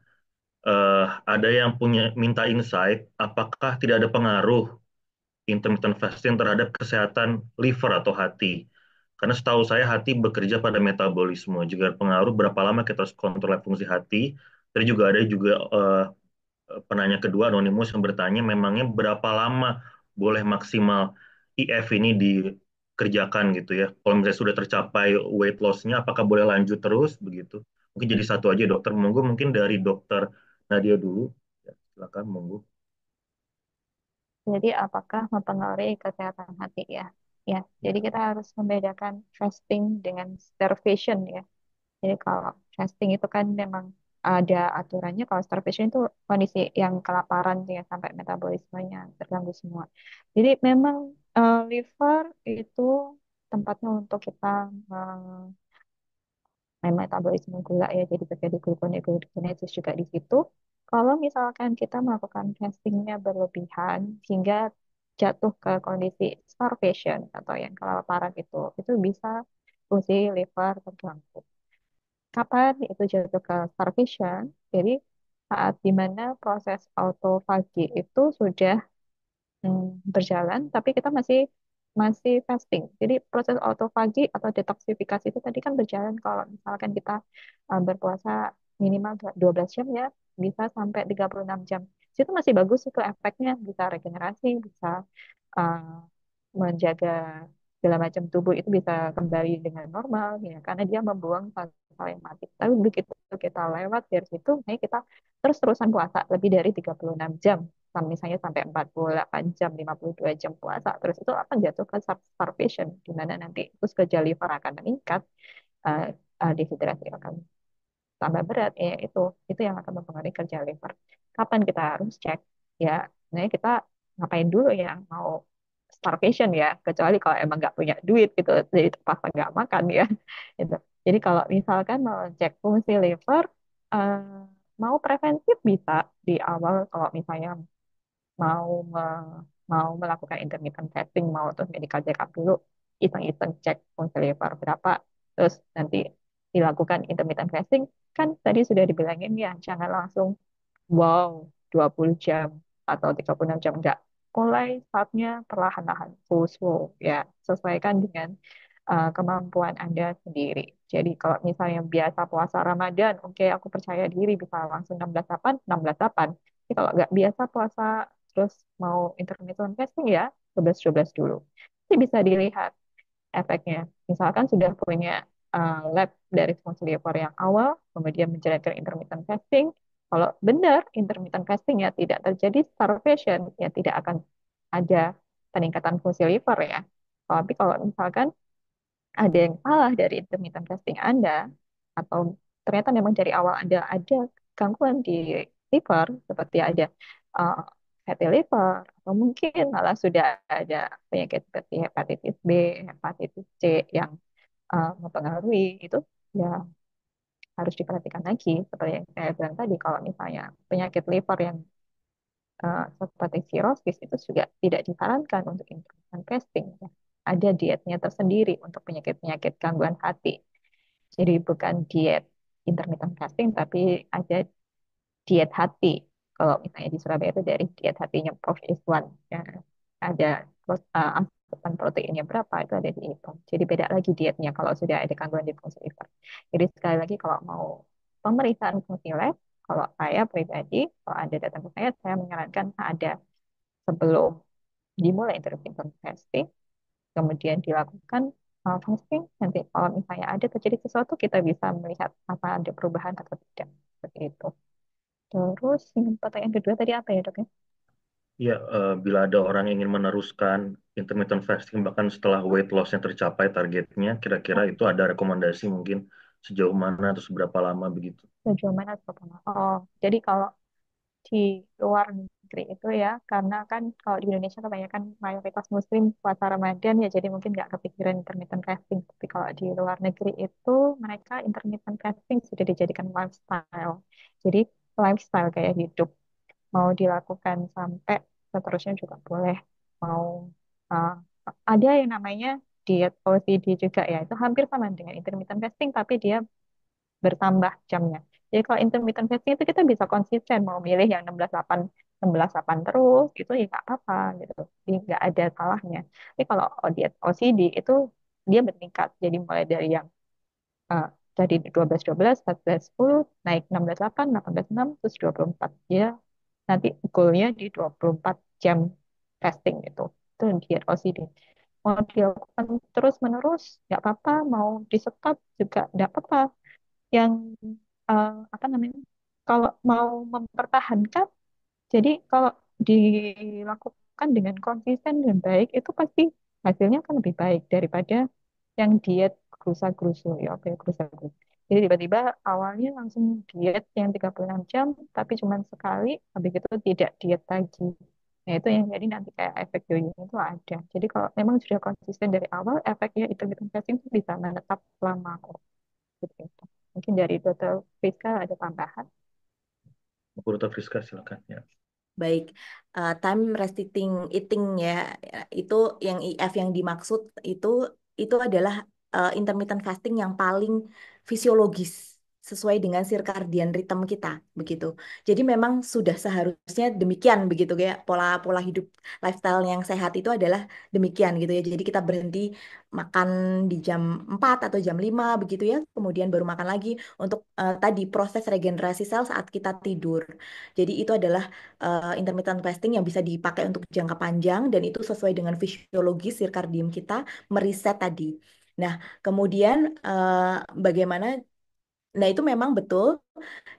Ada yang punya minta insight, apakah tidak ada pengaruh intermittent fasting terhadap kesehatan liver atau hati? Karena setahu saya hati bekerja pada metabolisme. Juga pengaruh berapa lama kita harus kontrol fungsi hati. Tadi juga ada juga penanya kedua anonimus yang bertanya memangnya berapa lama boleh maksimal IF ini dikerjakan gitu ya. Kalau misalnya sudah tercapai weight loss-nya apakah boleh lanjut terus begitu. Mungkin jadi satu aja dokter. Monggo mungkin dari dokter Nadia dulu. Ya, silakan monggo. Jadi apakah mempengaruhi kesehatan hati ya? Ya, jadi Ya. kita harus membedakan fasting dengan starvation ya. Jadi kalau fasting itu kan memang ada aturannya, kalau starvation itu kondisi yang kelaparan ya sampai metabolismenya terganggu semua. Jadi memang liver itu tempatnya untuk kita metabolisme gula ya, jadi terjadi gluconeogenesis juga di situ. Kalau misalkan kita melakukan fastingnya berlebihan hingga jatuh ke kondisi starvation atau yang kelaparan itu bisa fungsi liver terganggu. Kapan itu jatuh ke starvation? Jadi saat dimana proses autofagi itu sudah berjalan, tapi kita masih masih fasting. Jadi proses autofagi atau detoksifikasi itu tadi kan berjalan kalau misalkan kita berpuasa minimal 12 jam ya, bisa sampai 36 jam. Itu masih bagus itu efeknya, bisa regenerasi, bisa uh, menjaga segala macam tubuh itu bisa kembali dengan normal ya karena dia membuang hal yang mati. Tapi begitu kita lewat dari situ, nah kita terus-terusan puasa lebih dari 36 jam misalnya sampai 48 jam, 52 jam puasa, terus itu akan jatuh ke starvation, di mana nanti terus kerja liver akan meningkat, uh, dehidrasi akan tambah berat, ya itu yang akan mempengaruhi kerja liver. Kapan kita harus cek? Ya, sebenarnya kita ngapain dulu ya mau starvation ya, kecuali kalau emang nggak punya duit gitu, jadi terpaksa nggak makan ya. Gitu. Jadi kalau misalkan mau cek fungsi liver, eh, mau preventif bisa di awal kalau misalnya mau mau melakukan intermittent fasting, mau terus medical check up dulu, iseng-iseng cek fungsi liver berapa, terus nanti dilakukan intermittent fasting, kan tadi sudah dibilangin ya, jangan langsung wow 20 jam atau 36 jam, enggak. Mulai saatnya perlahan-lahan, slow ya, sesuaikan dengan kemampuan Anda sendiri. Jadi kalau misalnya biasa puasa Ramadan, oke aku percaya diri bisa langsung 16/8, 16/8. Tapi kalau nggak biasa puasa terus mau intermittent fasting ya 12-12 dulu. Ini bisa dilihat efeknya. Misalkan sudah punya lab dari fungsi liver yang awal, kemudian menjalankan intermittent fasting. Kalau benar intermittent fasting ya tidak terjadi starvation, ya tidak akan ada peningkatan fungsi liver ya. Tapi kalau misalkan ada yang salah dari intermittent fasting Anda, atau ternyata memang dari awal Anda ada gangguan di liver, seperti ada uh, fatty liver, atau mungkin malah sudah ada penyakit seperti hepatitis B, hepatitis C yang mempengaruhi itu, ya harus diperhatikan lagi. Seperti yang saya bilang tadi, kalau misalnya penyakit liver yang seperti cirrhosis itu juga tidak disarankan untuk intermittent fasting. Ya. Ada dietnya tersendiri untuk penyakit-penyakit gangguan hati. Jadi bukan diet intermittent fasting, tapi ada diet hati. Kalau misalnya di Surabaya itu dari diet hatinya Prof. Iswan. Ya. Ada asupan proteinnya berapa, itu ada dihitung. Jadi beda lagi dietnya kalau sudah ada gangguan di fungsi liver. Jadi sekali lagi kalau mau pemeriksaan fungsi lab, kalau saya pribadi, kalau Anda datang ke saya menyarankan ada sebelum dimulai intermittent fasting, kemudian dilakukan fasting, nanti kalau misalnya ada terjadi sesuatu, kita bisa melihat apa ada perubahan atau tidak. Seperti itu. Terus yang pertanyaan kedua tadi apa ya dok ya? Ya, bila ada orang yang ingin meneruskan intermittent fasting bahkan setelah weight loss yang tercapai targetnya, kira-kira itu ada rekomendasi mungkin sejauh mana atau seberapa lama begitu? Sejauh mana pertama? Oh, jadi kalau di luar negeri itu ya, karena kan kalau di Indonesia kebanyakan mayoritas Muslim puasa Ramadan ya, jadi mungkin nggak kepikiran intermittent fasting. Tapi kalau di luar negeri itu mereka intermittent fasting sudah dijadikan lifestyle. Jadi lifestyle kayak hidup mau dilakukan sampai seterusnya juga boleh. Mau uh, ada yang namanya diet OCD juga ya, itu hampir sama dengan intermittent fasting, tapi dia bertambah jamnya. Jadi kalau intermittent fasting itu kita bisa konsisten mau milih yang 16-8 terus, itu ya nggak apa-apa gitu. Jadi nggak ada salahnya. Tapi kalau diet OCD itu dia meningkat. Jadi mulai dari yang uh, tadi 12-12, 14-10, naik 16-8, 18-6, terus 24. Ya, nanti goalnya di 24 jam fasting itu. Itu diet OCD. Mau dilakukan terus menerus, nggak apa-apa. Mau di stop juga nggak apa-apa. Yang apa namanya, kalau mau mempertahankan, jadi kalau dilakukan dengan konsisten dan baik itu pasti hasilnya akan lebih baik daripada yang diet gerusa-gerusu ya, oke, gerusa-gerusu. Jadi tiba-tiba awalnya langsung diet yang 36 jam tapi cuma sekali, habis itu tidak diet lagi. Nah, itu yang jadi nanti kayak efek yoyo itu ada. Jadi kalau memang sudah konsisten dari awal, efeknya intermittent fasting itu bisa menetap lama kok. Gitu. Mungkin dari Dokter Friska ada tambahan. Bu Dr. Friska, silakan. Ya. Baik, time restricting eating ya, itu yang IF yang dimaksud itu adalah intermittent fasting yang paling fisiologis sesuai dengan circadian rhythm kita begitu. Jadi memang sudah seharusnya demikian begitu ya, pola pola hidup lifestyle yang sehat itu adalah demikian gitu ya. Jadi kita berhenti makan di jam 4 atau jam 5 begitu ya, kemudian baru makan lagi untuk tadi proses regenerasi sel saat kita tidur. Jadi itu adalah intermittent fasting yang bisa dipakai untuk jangka panjang dan itu sesuai dengan fisiologi circadian kita meriset tadi. Nah, kemudian bagaimana? Nah, itu memang betul.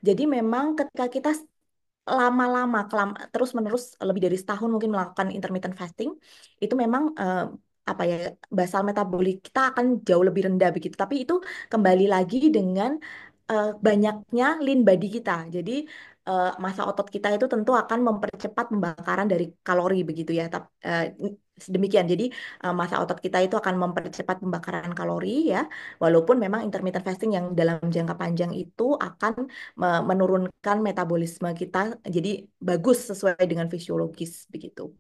Jadi memang ketika kita lama-lama terus-menerus lebih dari setahun mungkin melakukan intermittent fasting, itu memang apa ya, basal metabolik kita akan jauh lebih rendah begitu. Tapi itu kembali lagi dengan banyaknya lean body kita. Jadi massa otot kita itu tentu akan mempercepat pembakaran dari kalori begitu ya. Demikian. Jadi massa otot kita itu akan mempercepat pembakaran kalori ya. Walaupun memang intermittent fasting yang dalam jangka panjang itu akan menurunkan metabolisme kita jadi bagus sesuai dengan fisiologis begitu.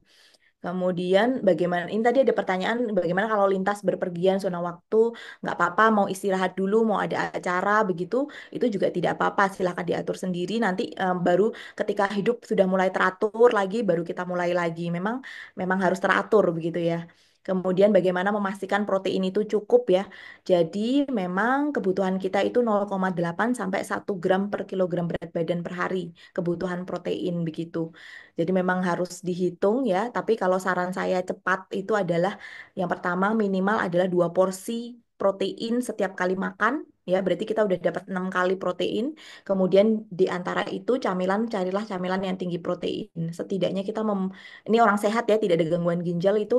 Kemudian bagaimana, ini tadi ada pertanyaan bagaimana kalau lintas berpergian zona waktu, nggak apa-apa mau istirahat dulu, mau ada acara begitu, itu juga tidak apa-apa, silahkan diatur sendiri, nanti baru ketika hidup sudah mulai teratur lagi, baru kita mulai lagi, memang harus teratur begitu ya. Kemudian bagaimana memastikan protein itu cukup ya. Jadi memang kebutuhan kita itu 0,8 sampai 1 gram per kilogram berat badan per hari, kebutuhan protein begitu. Jadi memang harus dihitung ya, tapi kalau saran saya cepat itu adalah yang pertama minimal adalah 2 porsi protein setiap kali makan ya berarti kita udah dapat 6 kali protein. Kemudian di antara itu camilan, carilah camilan yang tinggi protein. Setidaknya kita ini orang sehat ya, tidak ada gangguan ginjal itu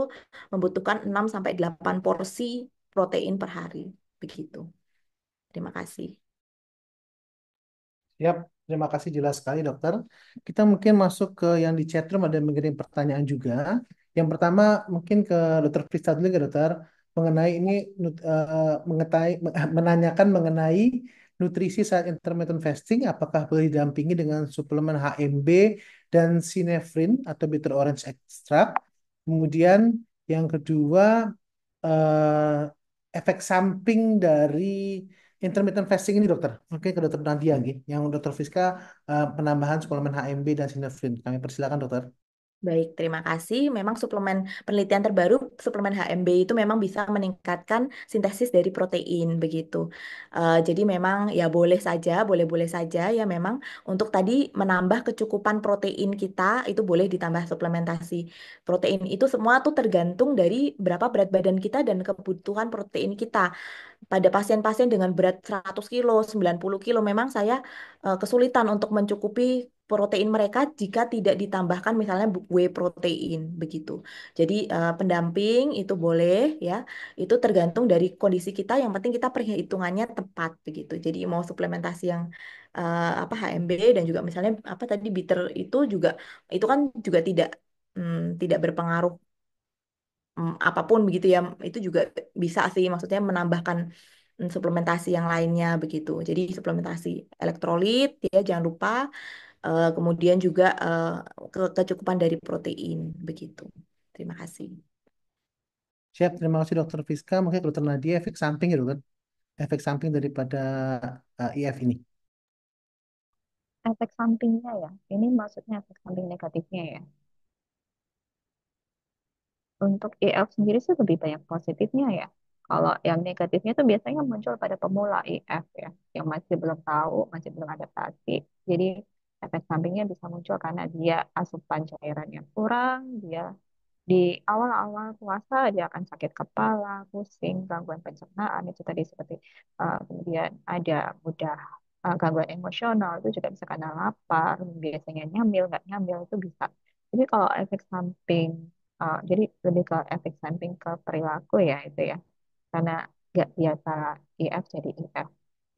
membutuhkan 6 sampai 8 porsi protein per hari. Begitu. Terima kasih. Siap, terima kasih jelas sekali dokter. Kita mungkin masuk ke yang di chat room ada yang mengirim pertanyaan juga. Yang pertama mungkin ke dokter Prista dulu ya dokter mengenai ini menanyakan mengenai nutrisi saat intermittent fasting apakah boleh didampingi dengan suplemen HMB dan sinefrin atau bitter orange extract. Kemudian yang kedua eh, efek samping dari intermittent fasting ini dokter. Oke ke dokter Nadia gitu. Yang dokter Fiska penambahan suplemen HMB dan sinefrin. Kami persilakan dokter. Baik, terima kasih. Memang suplemen penelitian terbaru, suplemen HMB itu memang bisa meningkatkan sintesis dari protein begitu. Jadi memang ya boleh-boleh saja ya memang untuk tadi menambah kecukupan protein kita itu boleh ditambah suplementasi. Protein itu semua tuh tergantung dari berapa berat badan kita dan kebutuhan protein kita pada pasien-pasien dengan berat 100 kilo, 90 kilo, memang saya kesulitan untuk mencukupi protein mereka jika tidak ditambahkan misalnya whey protein begitu. Jadi pendamping itu boleh ya, itu tergantung dari kondisi kita, yang penting kita perhitungannya tepat begitu. Jadi mau suplementasi yang apa HMB dan juga misalnya apa tadi bitter itu kan juga tidak berpengaruh apapun begitu ya, itu juga bisa sih maksudnya menambahkan suplementasi yang lainnya begitu. Jadi suplementasi elektrolit ya jangan lupa, kemudian juga kecukupan dari protein begitu. Terima kasih. Siap, terima kasih dokter Fiska. Mungkin dokter Nadia efek samping ya dokter. Efek samping daripada IF ini. Efek sampingnya ya, ini maksudnya efek samping negatifnya ya. Untuk IF sendiri sih lebih banyak positifnya ya. Kalau yang negatifnya itu biasanya muncul pada pemula IF ya, yang masih belum tahu, masih belum adaptasi. Jadi efek sampingnya bisa muncul karena dia asupan cairannya kurang, dia di awal-awal puasa dia akan sakit kepala, pusing, gangguan pencernaan itu tadi seperti kemudian ada mudah gangguan emosional itu juga bisa karena lapar, biasanya nyamil, nggak nyamil itu bisa. Jadi kalau efek samping, jadi lebih ke efek samping ke perilaku ya itu ya, karena nggak biasa IF jadi IF.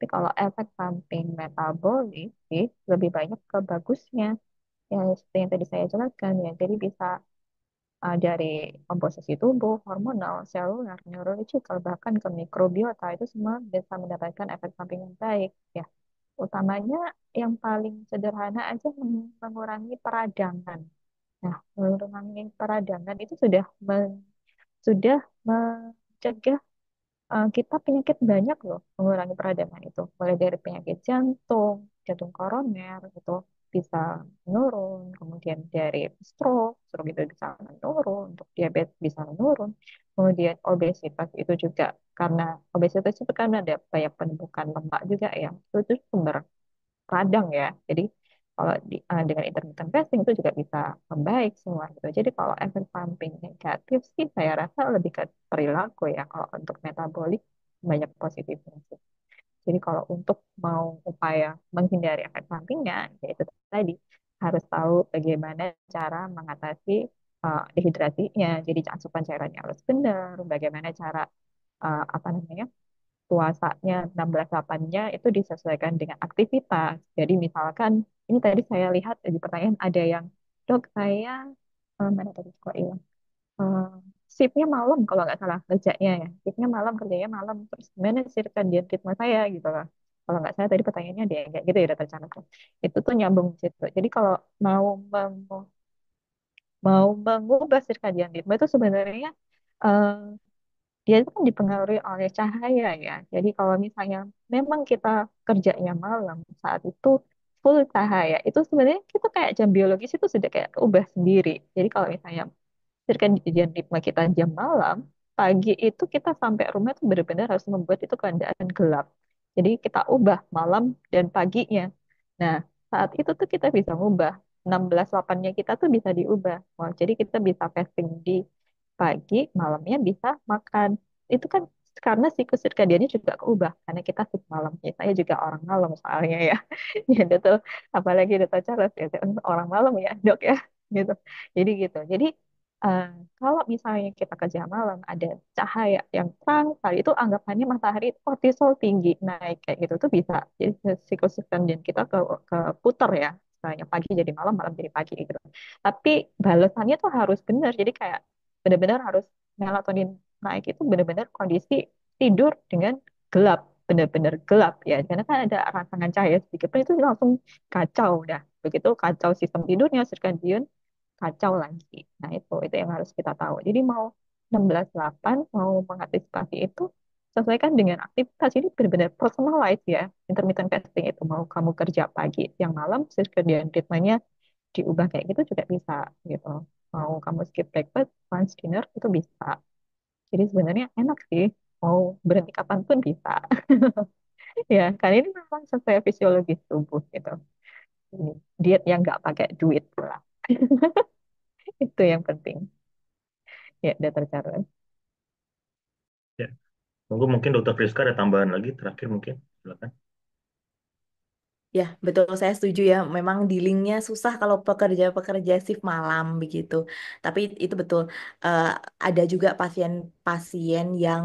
Tapi kalau efek samping metabolik sih lebih banyak ke bagusnya, yang seperti yang tadi saya jelaskan ya. Jadi bisa dari komposisi tubuh, hormonal, seluler, neurological, bahkan ke mikrobiota itu semua bisa mendapatkan efek samping yang baik ya. Utamanya yang paling sederhana aja mengurangi peradangan. Nah, mengurangi peradangan itu sudah mencegah kita penyakit banyak loh, mengurangi peradangan itu. Mulai dari penyakit jantung, jantung koroner itu bisa menurun, kemudian dari stroke itu bisa menurun, untuk diabetes bisa menurun, kemudian obesitas itu juga karena obesitas itu kan ada banyak penumpukan lemak juga ya, itu sumber radang ya. Jadi kalau dengan intermittent fasting itu juga bisa membaik semua gitu. Jadi kalau efek samping negatif sih saya rasa lebih ke perilaku ya. Kalau untuk metabolik banyak positifnya sih. Jadi kalau untuk mau upaya menghindari efek sampingnya, yaitu tadi harus tahu bagaimana cara mengatasi dehidrasinya. Jadi asupan cairannya harus benar, bagaimana cara apa namanya puasanya 16-8-nya itu disesuaikan dengan aktivitas. Jadi misalkan ini tadi saya lihat di pertanyaan ada yang dok saya mana tadi kok hilang. Eh, Shiftnya malam kalau nggak salah kerjanya ya. Shiftnya malam kerjanya malam terus gimana circadian ritme saya gitu lah. Kalau nggak salah tadi pertanyaannya dia kayak gitu ya udah tercatat. Itu tuh nyambung situ. Jadi kalau mau mau mengubah circadian ritme itu sebenarnya eh, dia itu kan dipengaruhi oleh cahaya ya. Jadi kalau misalnya memang kita kerjanya malam saat itu full cahaya, itu sebenarnya kita kayak jam biologis itu sudah kayak ubah sendiri. Jadi kalau misalnya circadian ritme kita jam malam, pagi itu kita sampai rumah itu benar-benar harus membuat itu keadaan gelap. Jadi kita ubah malam dan paginya. Nah, saat itu tuh kita bisa ngubah 16-8-nya kita tuh bisa diubah. Wah, jadi kita bisa fasting di pagi, malamnya bisa makan. Itu kan karena siklus sirkadiannya juga keubah karena kita shift malam. Ya, saya juga orang malam soalnya ya. Jadi tuh apalagi Dr. Charles ya orang malam ya dok ya gitu. Jadi gitu. Jadi eh, kalau misalnya kita kerja malam ada cahaya yang terang sekali itu anggapannya matahari kortisol tinggi naik kayak gitu tuh bisa. Jadi siklus sirkadian kita ke putar ya. Misalnya pagi jadi malam, malam jadi pagi gitu. Tapi balasannya tuh harus benar. Jadi kayak benar-benar harus melatonin naik itu benar-benar kondisi tidur dengan gelap, benar-benar gelap ya. Karena kan ada rangsangan cahaya sedikit pun itu langsung kacau dah. Begitu kacau sistem tidurnya, circadian kacau lagi. Nah, itu yang harus kita tahu. Jadi mau 16/8 mau mengantisipasi itu sesuaikan dengan aktivitas ini benar-benar personalized ya. Intermittent fasting itu mau kamu kerja pagi, siang malam, circadian ritmenya diubah kayak gitu juga bisa gitu. Mau kamu skip breakfast, lunch, dinner itu bisa. Jadi sebenarnya enak sih. Mau berhenti kapan pun bisa. Ya, kan ini memang sesuai fisiologis tubuh gitu. Ini diet yang nggak pakai duit pula. Itu yang penting. Ya, udah tercatat. Ya, mungkin Dokter Friska ada tambahan lagi terakhir mungkin, silakan. Ya, betul. Saya setuju ya. Memang dealingnya susah kalau pekerja-pekerja shift malam begitu. Tapi itu betul. Eh, ada juga pasien-pasien yang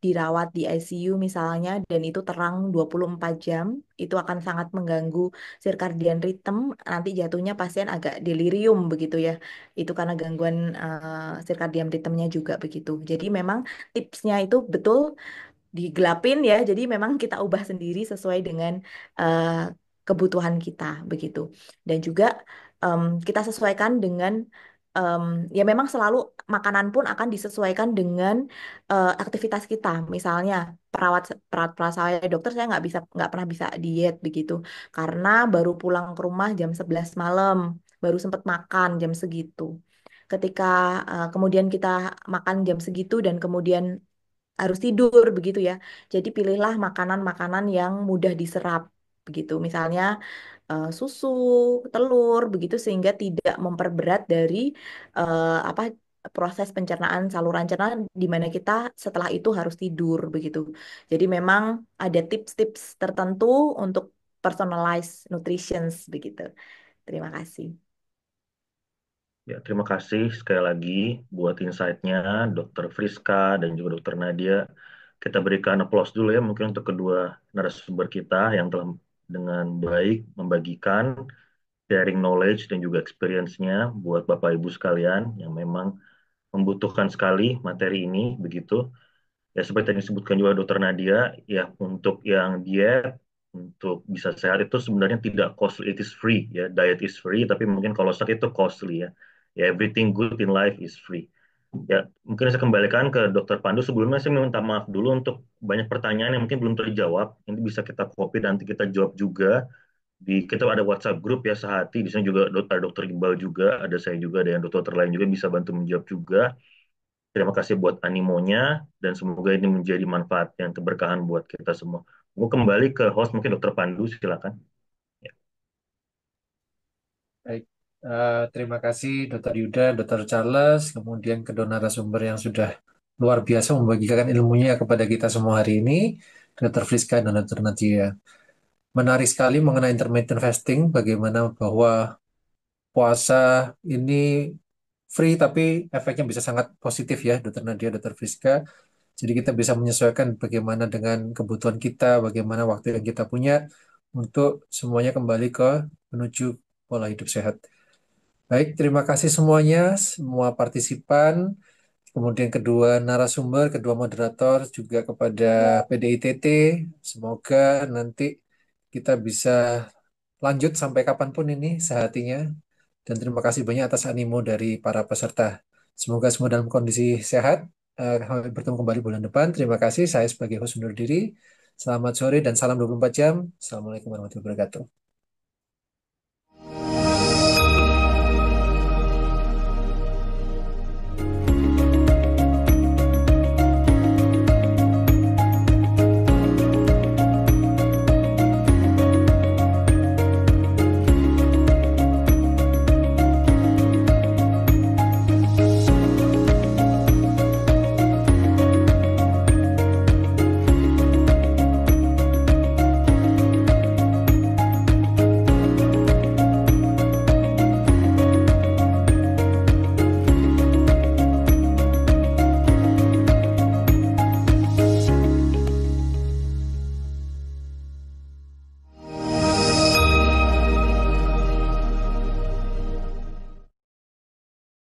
dirawat di ICU misalnya, dan itu terang 24 jam, itu akan sangat mengganggu circadian rhythm. Nanti jatuhnya pasien agak delirium begitu ya. Itu karena gangguan circadian rhythmnya juga begitu. Jadi memang tipsnya itu betul digelapin ya. Jadi memang kita ubah sendiri sesuai dengan eh, kebutuhan kita begitu. Dan juga kita sesuaikan dengan em, ya memang selalu makanan pun akan disesuaikan dengan aktivitas kita. Misalnya perawat perawat perawat saya dokter saya nggak pernah bisa diet begitu karena baru pulang ke rumah jam 11 malam, baru sempat makan jam segitu. Ketika kemudian kita makan jam segitu dan kemudian harus tidur begitu ya. Jadi pilihlah makanan-makanan yang mudah diserap begitu. Misalnya susu, telur begitu sehingga tidak memperberat dari apa proses pencernaan saluran cerna di mana kita setelah itu harus tidur begitu. Jadi memang ada tips-tips tertentu untuk personalized nutrition begitu. Terima kasih. Ya, terima kasih sekali lagi buat insight-nya Dokter Friska dan juga Dokter Nadia. Kita berikan aplaus dulu ya mungkin untuk kedua narasumber kita yang telah dengan baik membagikan sharing knowledge dan juga experience-nya buat Bapak Ibu sekalian yang memang membutuhkan sekali materi ini begitu. Ya seperti yang disebutkan juga Dokter Nadia, ya untuk yang diet, untuk bisa sehat itu sebenarnya tidak costly, it is free ya. Diet is free, tapi mungkin kalau sakit itu costly ya. Ya everything good in life is free. Ya mungkin saya kembalikan ke Dokter Pandu. Sebelumnya saya minta maaf dulu untuk banyak pertanyaan yang mungkin belum terjawab. Ini bisa kita copy nanti kita jawab juga. Kita ada WhatsApp grup ya Sehati. Di sana juga ada Dokter Iqbal juga, ada saya juga, ada yang dokter lain juga bisa bantu menjawab juga. Terima kasih buat animonya dan semoga ini menjadi manfaat yang keberkahan buat kita semua. Mau kembali ke host mungkin Dokter Pandu silakan. Ya, Baik, terima kasih Dr. Yuda, Dr. Charles, kemudian kedua narasumber yang sudah luar biasa membagikan ilmunya kepada kita semua hari ini, Dr. Friska dan Dr. Nadia. Menarik sekali mengenai intermittent fasting, bagaimana bahwa puasa ini free tapi efeknya bisa sangat positif ya, Dr. Nadia, Dr. Friska. Jadi kita bisa menyesuaikan bagaimana dengan kebutuhan kita, bagaimana waktu yang kita punya untuk semuanya kembali ke menuju pola hidup sehat. Baik, terima kasih semuanya, semua partisipan, kemudian kedua narasumber, kedua moderator, juga kepada PDITT. Semoga nanti kita bisa lanjut sampai kapanpun ini sehatinya. Dan terima kasih banyak atas animo dari para peserta. Semoga semua dalam kondisi sehat. Sampai bertemu kembali bulan depan. Terima kasih. Saya sebagai host undur diri. Selamat sore dan salam 24 jam. Assalamualaikum warahmatullahi wabarakatuh.